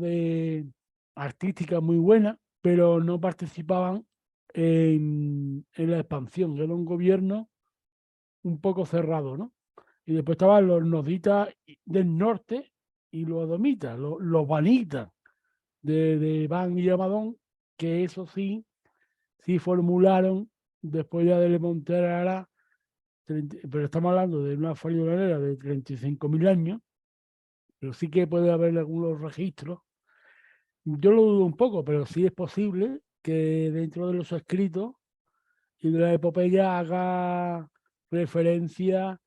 artística muy buena, pero no participaban en la expansión. Era un gobierno un poco cerrado, ¿no? Y después estaban los noditas del norte y los adomitas, los vanitas de Van y Amadón, que eso sí formularon después ya de Monterara, pero estamos hablando de una farolera de 35.000 años, pero sí que puede haber algunos registros. Yo lo dudo un poco, pero sí es posible que dentro de los escritos y de la epopeya haga referencia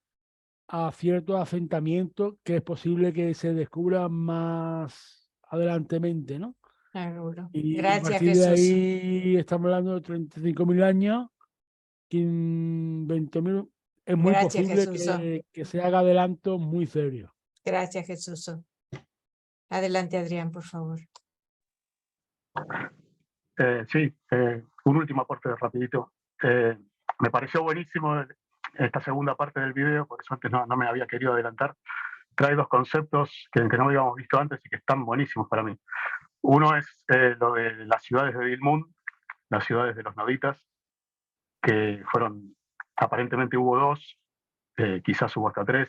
a ciertos asentamientos que es posible que se descubran más adelantemente, ¿no? Seguro. Y Gracias, a partir Jesús. de ahí estamos hablando de 35.000 años, 20.000. Es muy Gracias, posible Jesús. que se haga adelanto muy serio. Gracias, Jesús. Adelante, Adrián, por favor. Sí, un último aporte rapidito. Me pareció buenísimo esta segunda parte del video, por eso antes no me había querido adelantar. Trae 2 conceptos que no habíamos visto antes y que están buenísimos para mí. Uno es lo de las ciudades de Dilmun, las ciudades de los noditas, que fueron, aparentemente hubo 2, quizás hubo hasta 3.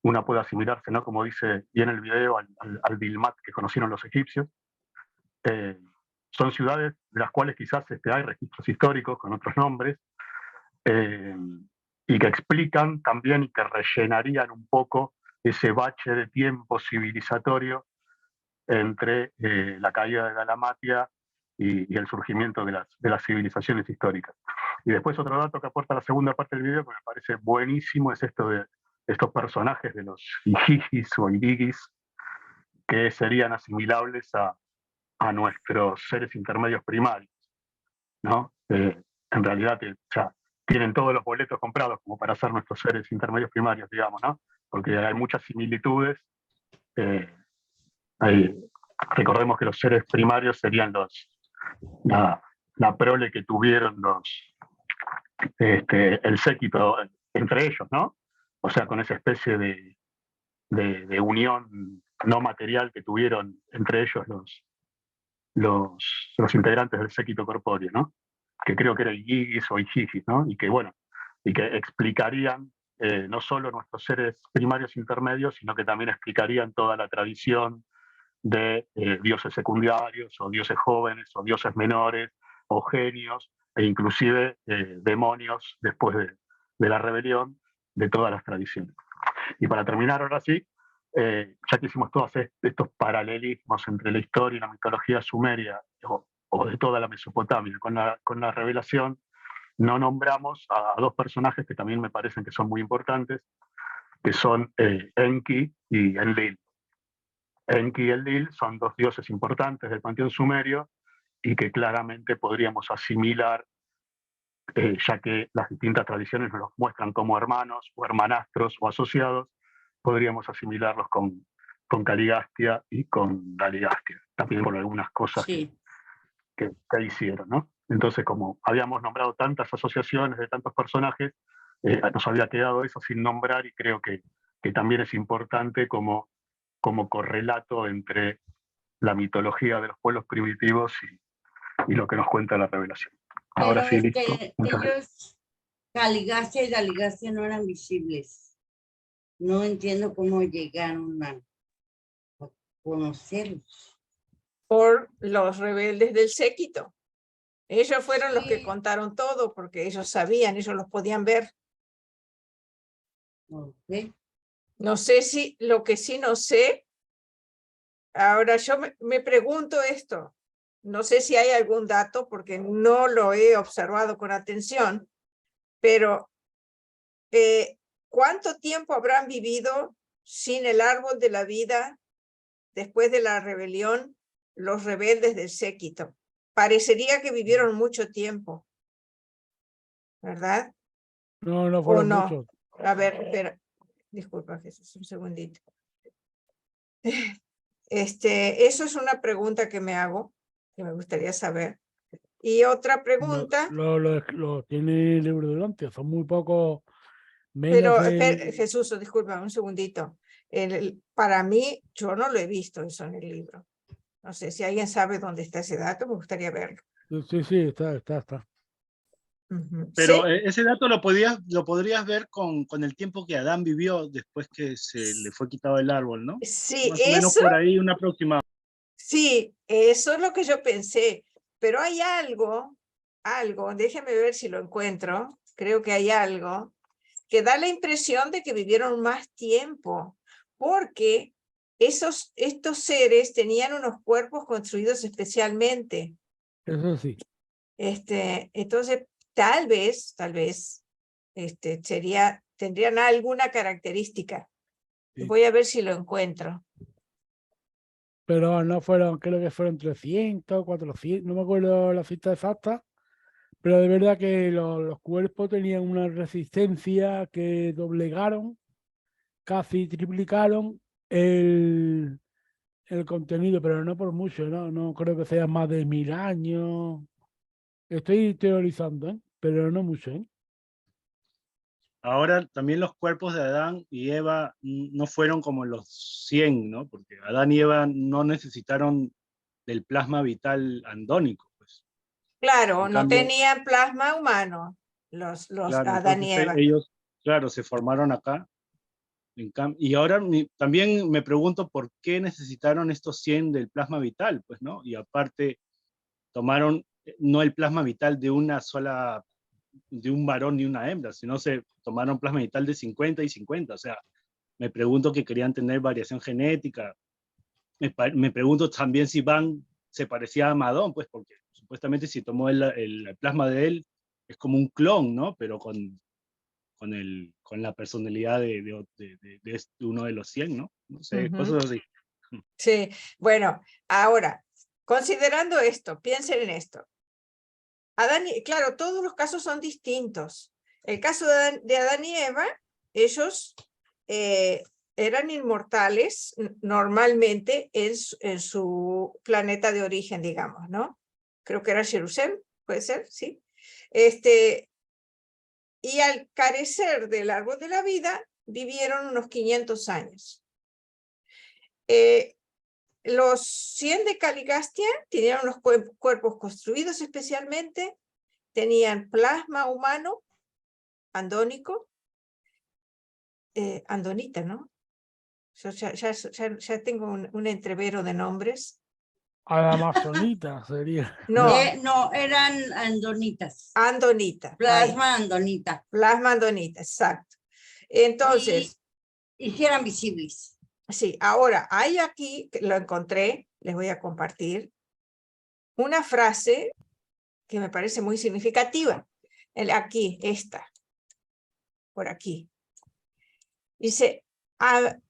Una puede asimilarse, ¿no? Como dice bien el video, al Dilmat que conocieron los egipcios. Son ciudades de las cuales quizás hay registros históricos con otros nombres, y que explican también y que rellenarían un poco ese bache de tiempo civilizatorio entre la caída de Dalmatia y el surgimiento de las civilizaciones históricas. Y después otro dato que aporta la segunda parte del video que me parece buenísimo es esto de estos personajes de los Igigis o Irigis, que serían asimilables a nuestros seres intermedios primarios, ¿no? En realidad ya tienen todos los boletos comprados como para ser nuestros seres intermedios primarios, digamos, ¿no? Porque hay muchas similitudes. Recordemos que los seres primarios serían la prole que tuvieron el séquito entre ellos, ¿no? O sea, con esa especie de unión no material que tuvieron entre ellos los integrantes del séquito corpóreo, ¿no? Que creo que era Igigis o Igigis, ¿no? Y que, bueno, y que explicarían no solo nuestros seres primarios intermedios, sino que también explicarían toda la tradición de dioses secundarios, o dioses jóvenes, o dioses menores, o genios, e inclusive demonios después de la rebelión, de todas las tradiciones. Y para terminar ahora sí, ya que hicimos todos estos paralelismos entre la historia y la mitología sumeria, o de toda la Mesopotamia, con la revelación, no nombramos a 2 personajes que también me parecen que son muy importantes, que son Enki y Enlil. Enki y Enlil son 2 dioses importantes del panteón sumerio y que claramente podríamos asimilar, ya que las distintas tradiciones nos los muestran como hermanos o hermanastros o asociados, podríamos asimilarlos con Caligastia y con Daligastia, también por algunas cosas que hicieron, ¿no? Entonces, como habíamos nombrado tantas asociaciones de tantos personajes, nos había quedado eso sin nombrar, y creo que también es importante como correlato entre la mitología de los pueblos primitivos y lo que nos cuenta la revelación. Ahora sí, listo. Muchas gracias. Ellos, Caligastia y Daligastia, no eran visibles. No entiendo cómo llegaron a conocerlos. Por los rebeldes del séquito. Ellos fueron los que contaron todo, porque ellos sabían, ellos los podían ver. Okay. No sé si, lo que sí no sé, ahora yo me pregunto esto, no sé si hay algún dato, porque no lo he observado con atención, pero ¿cuánto tiempo habrán vivido sin el árbol de la vida después de la rebelión los rebeldes del séquito? Parecería que vivieron mucho tiempo, ¿verdad? No fueron muchos. A ver, espera. Disculpa, Jesús, un segundito. Eso es una pregunta que me hago, que me gustaría saber. Y otra pregunta. Lo tiene el libro delante, son muy pocos. Pero, Jesús, disculpa, un segundito. Para mí, yo no lo he visto eso en el libro. No sé si alguien sabe dónde está ese dato, me gustaría verlo. Sí, está. Pero ¿Sí? ese dato lo podrías ver con el tiempo que Adán vivió después que se le fue quitado el árbol, ¿no? Sí, más o menos por ahí, una aproximado. Sí, eso es lo que yo pensé. Pero hay algo, déjeme ver si lo encuentro. Creo que hay algo que da la impresión de que vivieron más tiempo, porque estos seres tenían unos cuerpos construidos especialmente. Eso sí. Entonces, tal vez, tendrían alguna característica. Sí. Voy a ver si lo encuentro. Pero no fueron, creo que fueron 300, 400, no me acuerdo la cifra exacta, pero de verdad que los cuerpos tenían una resistencia que doblegaron, casi triplicaron el contenido, pero no por mucho, no creo que sea más de 1000 años. Estoy teorizando, pero no mucho. Ahora, también los cuerpos de Adán y Eva no fueron como los 100, ¿no? Porque Adán y Eva no necesitaron del plasma vital andónico, pues. Claro, En no cambio, tenían plasma humano, los claro, Adán y entonces Eva. ellos, claro, se formaron acá. Y ahora también me pregunto por qué necesitaron estos 100 del plasma vital, pues, ¿no? Y aparte tomaron no el plasma vital de una sola, de un varón ni una hembra, sino se tomaron plasma vital de 50 y 50. O sea, me pregunto que querían tener variación genética. Me pregunto también si Van se parecía a Madón, pues porque supuestamente si tomó el plasma de él es como un clon, ¿no? Pero con la personalidad de uno de los 100, ¿no? No sé, Ujú. cosas así. Sí, bueno, ahora, considerando esto, piensen en esto. Claro, todos los casos son distintos. El caso de Adán y Eva, ellos eran inmortales normalmente en su planeta de origen, digamos, ¿no? Creo que era Jerusalén, puede ser, sí. Y al carecer del árbol de la vida, vivieron unos 500 años. Los 100 de Caligastia tenían unos cuerpos construidos especialmente, tenían plasma humano, andónico, andonita, ¿no? Ya tengo un entrevero de nombres. A la amazonita sería. No, No, eran andonitas. andonita. Plasma andonita. Plasma andonita, exacto. Entonces. Y si eran visibles. Sí, ahora hay aquí, que lo encontré, les voy a compartir, una frase que me parece muy significativa. Aquí, esta, por aquí. Dice,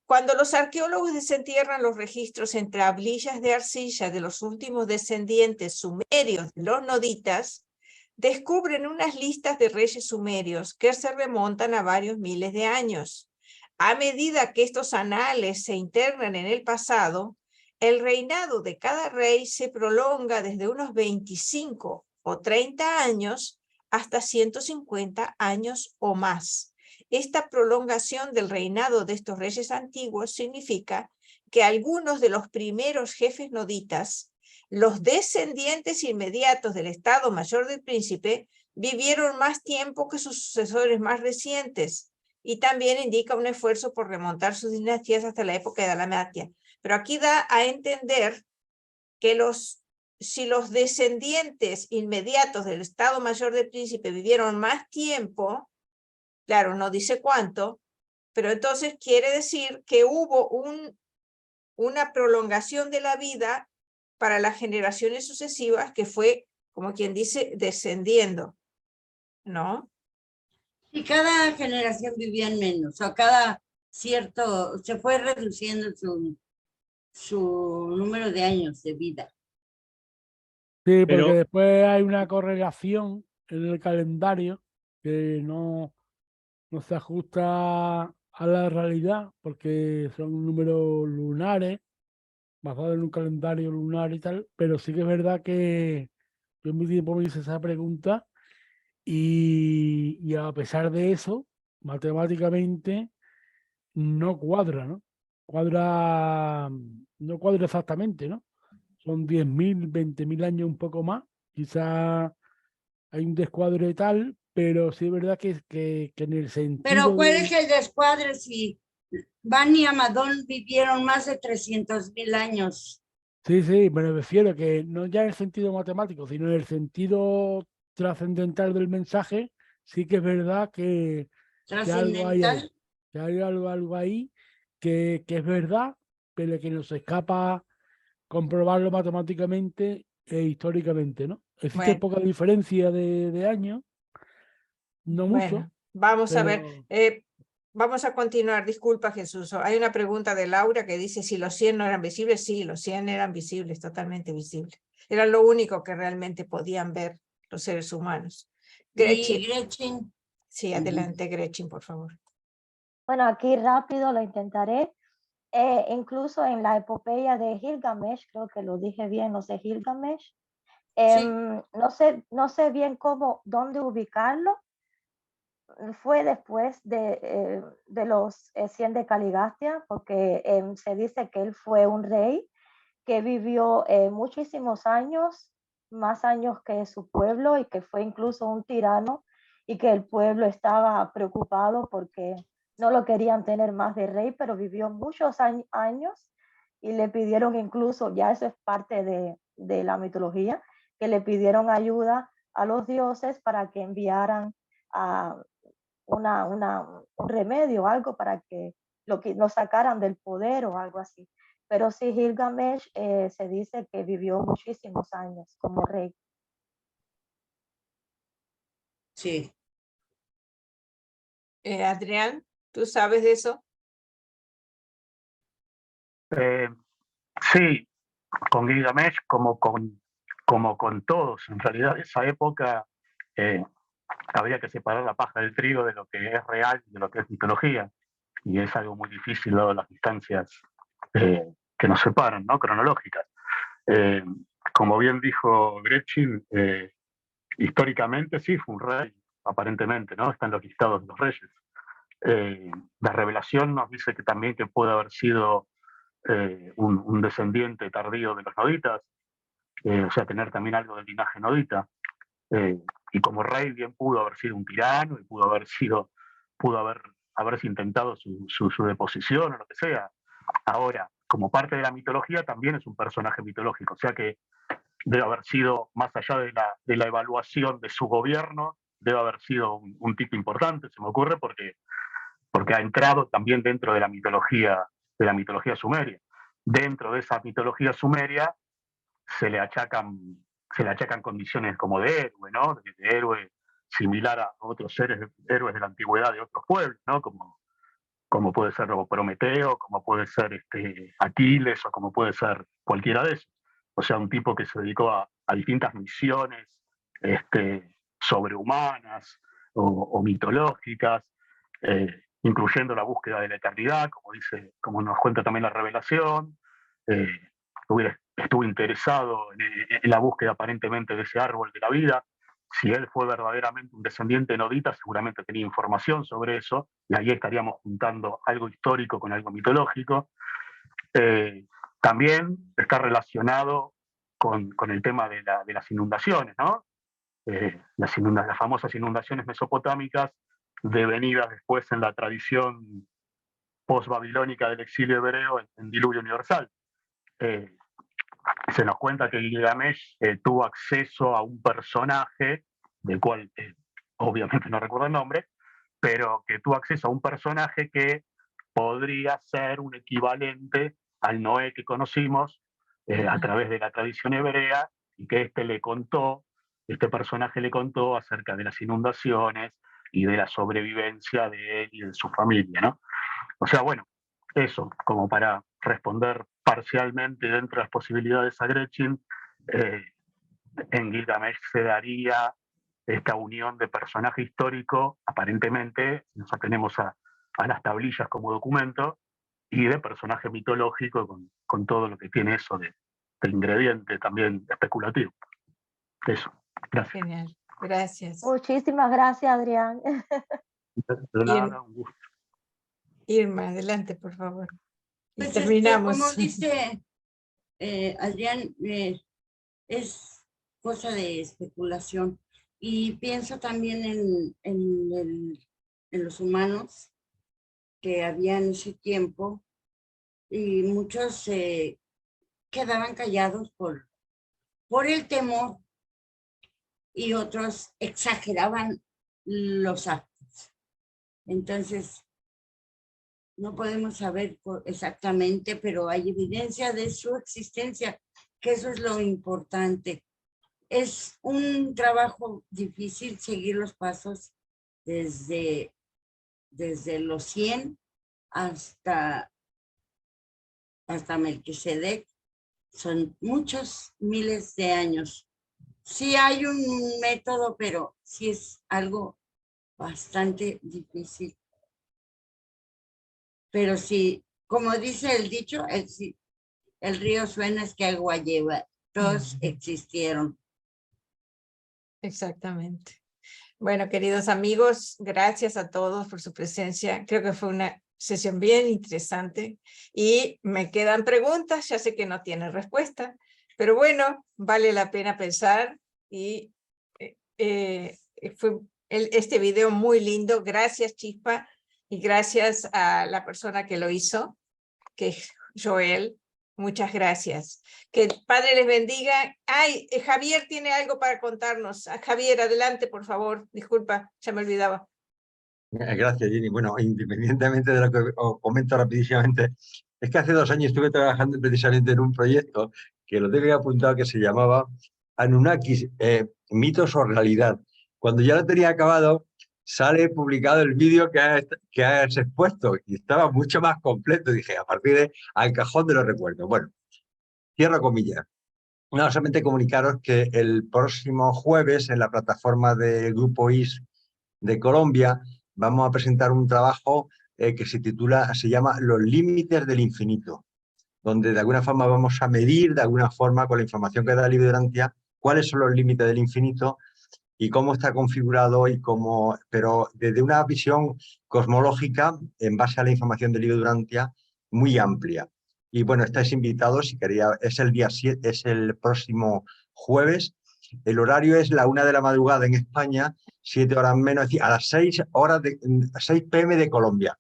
cuando los arqueólogos desentierran los registros en tablillas de arcilla de los últimos descendientes sumerios de los noditas, descubren unas listas de reyes sumerios que se remontan a varios miles de años. A medida que estos anales se internan en el pasado, el reinado de cada rey se prolonga desde unos 25 o 30 años hasta 150 años o más. Esta prolongación del reinado de estos reyes antiguos significa que algunos de los primeros jefes noditas, los descendientes inmediatos del Estado Mayor del Príncipe, vivieron más tiempo que sus sucesores más recientes, y también indica un esfuerzo por remontar sus dinastías hasta la época de Dalmatia. Pero aquí da a entender que si los descendientes inmediatos del Estado Mayor del Príncipe vivieron más tiempo, claro, no dice cuánto, pero entonces quiere decir que hubo una prolongación de la vida para las generaciones sucesivas que fue, como quien dice, descendiendo, ¿no? Y cada generación vivían menos, o cada cierto, se fue reduciendo su número de años de vida. Sí, porque Pero- después hay una correlación en el calendario que no se ajusta a la realidad, porque son números lunares, basados en un calendario lunar y tal, pero sí que es verdad que yo en mi tiempo me hice esa pregunta y a pesar de eso, matemáticamente no cuadra, ¿no? No cuadra exactamente, ¿no? Son 10.000, 20.000 años, un poco más. Quizá hay un descuadre tal, pero sí es verdad que en el sentido Pero ¿cuál de... es el descuadre si Van y Amadón vivieron más de 300.000 años? Sí, sí, me refiero que no ya en el sentido matemático, sino en el sentido trascendental del mensaje, sí que es verdad que algo hay ahí, Trascendental. que hay algo ahí que es verdad, pero que nos escapa comprobarlo matemáticamente e históricamente, ¿no? Existe Bueno. poca diferencia de años, no mucho, Bueno, vamos a ver. pero Vamos a continuar. Disculpa, Jesús. Hay una pregunta de Laura que dice si los 100 no eran visibles. Sí, los 100 eran visibles, totalmente visibles. Era lo único que realmente podían ver los seres humanos. Gretchen. Y Gretchen. Sí, adelante, Gretchen, por favor. Bueno, aquí rápido lo intentaré. Incluso en la epopeya de Gilgamesh, creo que lo dije bien, no sé, Gilgamesh. No sé bien dónde ubicarlo. Fue después de los 100 de Caligastia, porque se dice que él fue un rey que vivió muchísimos años, más años que su pueblo y que fue incluso un tirano y que el pueblo estaba preocupado porque no lo querían tener más de rey, pero vivió muchos años y le pidieron incluso, ya eso es parte de la mitología, que le pidieron ayuda a los dioses para que enviaran a un remedio, algo para que lo sacaran del poder o algo así. Pero sí, Gilgamesh se dice que vivió muchísimos años como rey. Sí. Adrián, ¿tú sabes de eso? Sí, con Gilgamesh como con todos. En realidad, esa época habría que separar la paja del trigo de lo que es real y de lo que es mitología. Y es algo muy difícil dado las distancias que nos separan, ¿no? Cronológicas. Como bien dijo Gretchen, históricamente sí fue un rey, aparentemente, ¿no? Están los listados de los reyes. La revelación nos dice que también que puede haber sido un descendiente tardío de los noditas, o sea, tener también algo del linaje nodita. Y como rey bien pudo haber sido un tirano y pudo haberse intentado su deposición o lo que sea. Ahora, como parte de la mitología, también es un personaje mitológico, o sea que debe haber sido, más allá de la evaluación de su gobierno, debe haber sido un tipo importante, se me ocurre, porque ha entrado también dentro de la mitología sumeria. Dentro de esa mitología sumeria se le achacan condiciones como de héroe, ¿no? De héroe similar a otros héroes de la antigüedad de otros pueblos, ¿no? Como puede ser Prometeo, como puede ser Aquiles, o como puede ser cualquiera de esos. O sea, un tipo que se dedicó a distintas misiones sobrehumanas o mitológicas, incluyendo la búsqueda de la eternidad, como nos cuenta también la revelación. Estuvo interesado en la búsqueda aparentemente de ese árbol de la vida. Si él fue verdaderamente un descendiente nodita, seguramente tenía información sobre eso, y ahí estaríamos juntando algo histórico con algo mitológico. También está relacionado con el tema de las inundaciones, ¿no? Las famosas inundaciones mesopotámicas, devenidas después en la tradición post-babilónica del exilio hebreo en diluvio universal. Se nos cuenta que Gilgamesh tuvo acceso a un personaje, del cual obviamente no recuerdo el nombre, pero que tuvo acceso a un personaje que podría ser un equivalente al Noé que conocimos a través de la tradición hebrea, y que este personaje le contó acerca de las inundaciones y de la sobrevivencia de él y de su familia, ¿no? O sea, bueno, eso, como para responder parcialmente dentro de las posibilidades a Gretchen, en Gilgamesh se daría esta unión de personaje histórico, aparentemente, si nos atenemos a las tablillas como documento, y de personaje mitológico con todo lo que tiene eso de ingrediente también especulativo. Eso, gracias. Genial, gracias. Muchísimas gracias, Adrián. De nada, un gusto. Irma, adelante, por favor. Y Pues terminamos. como dice Adrián, es cosa de especulación. Y pienso también en los humanos que había en ese tiempo, y muchos quedaban callados por el temor, y otros exageraban los actos. Entonces, no podemos saber exactamente, pero hay evidencia de su existencia, que eso es lo importante. Es un trabajo difícil seguir los pasos desde los 100 hasta Melquisedec. Son muchos miles de años. Sí hay un método, pero sí es algo bastante difícil. Pero sí, como dice el dicho, el río suena es que agua lleva. Todos existieron. Exactamente. Bueno, queridos amigos, gracias a todos por su presencia. Creo que fue una sesión bien interesante y me quedan preguntas. Ya sé que no tienen respuesta, Pero bueno, vale la pena pensar y fue este video muy lindo. Gracias, Chispa, y gracias a la persona que lo hizo, que es Joel. Muchas gracias. Que el Padre les bendiga. Ay, Javier tiene algo para contarnos. Javier, adelante, por favor. Disculpa, ya me olvidaba. Gracias, Jenny. Bueno, independientemente de lo que os comento rapidísimamente, es que hace 2 años estuve trabajando precisamente en un proyecto que lo tengo apuntado, que se llamaba Anunnakis, mitos o realidad. Cuando ya lo tenía acabado, sale publicado el vídeo que has expuesto y estaba mucho más completo. Dije, a partir de al cajón de los recuerdos. Bueno, cierro comillas. No, solamente comunicaros que el próximo jueves en la plataforma del Grupo IS de Colombia vamos a presentar un trabajo que se llama Los límites del infinito, donde de alguna forma vamos a medir, de alguna forma, con la información que da Livio Durantia, cuáles son los límites del infinito y cómo está configurado, pero desde una visión cosmológica en base a la información de Livio Durantia muy amplia. Y bueno, estáis invitados, si quería, es el día 7, es el próximo jueves. El horario es la 1 de la madrugada en España, 7 horas menos, es decir, a las 6 p.m. de Colombia,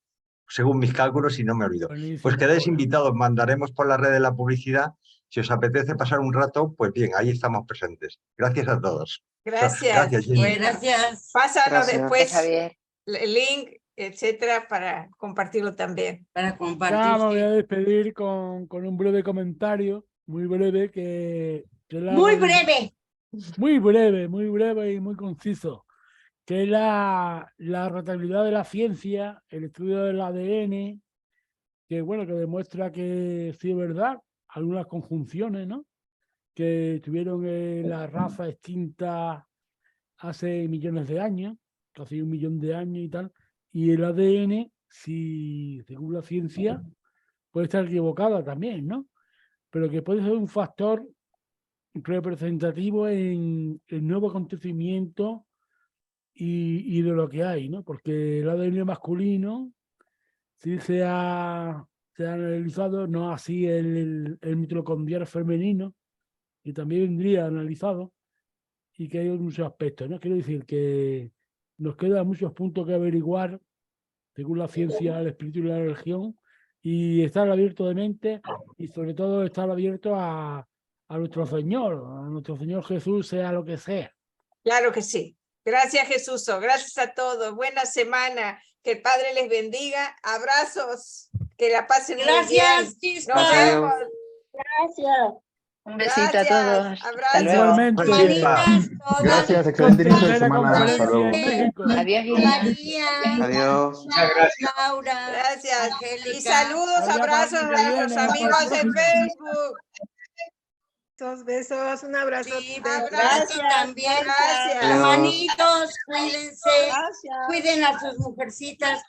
según mis cálculos, si no me olvido. Pues quedáis invitados, mandaremos por la red de la publicidad. Si os apetece pasar un rato, pues bien, ahí estamos presentes. Gracias a todos. Gracias. Gracias, Jenny. Bueno, Gracias. Pásanos Gracias. después Javier. el link, etcétera, para compartirlo también. Para compartir. Ya me voy a despedir con un breve comentario, muy breve, Muy breve. muy breve y muy conciso, que es la rotabilidad de la ciencia, el estudio del ADN, que bueno, que demuestra que sí es verdad, algunas conjunciones, ¿no?, que tuvieron la raza extinta hace millones de años, casi 1 millón de años y tal, y el ADN, si según la ciencia, puede estar equivocada también, ¿no?, pero que puede ser un factor representativo en el nuevo acontecimiento y de lo que hay, ¿no? Porque el ADN masculino sí se ha analizado, no así el mitocondrial femenino, que también vendría analizado, y que hay muchos aspectos, ¿no? Quiero decir que nos quedan muchos puntos que averiguar según la ciencia, el espíritu y la religión, y estar abierto de mente y sobre todo estar abierto a nuestro Señor Jesús, sea lo que sea. Claro que sí. Gracias, Jesús. Gracias a todos. Buena semana. Que el Padre les bendiga. Abrazos. Que la pasen muy bien. Gracias, Chispa. Nos vemos. Gracias. Un besito Gracias. a todos. Hasta Abrazos. luego. Igualmente. Gracias, excelente inicio de Tercera semana. Hasta luego. conferencia en México. Adiós, Irene. María. Adiós. Muchas gracias. Laura. Gracias. Angélica. Y saludos, Hasta la abrazos semana que a los viene. Hasta la amigos en próxima. Facebook. Besos, un abrazo. Sí, Abrazo gracias también. Gracias. Hermanitos, cuídense. Gracias. Cuiden a sus mujercitas.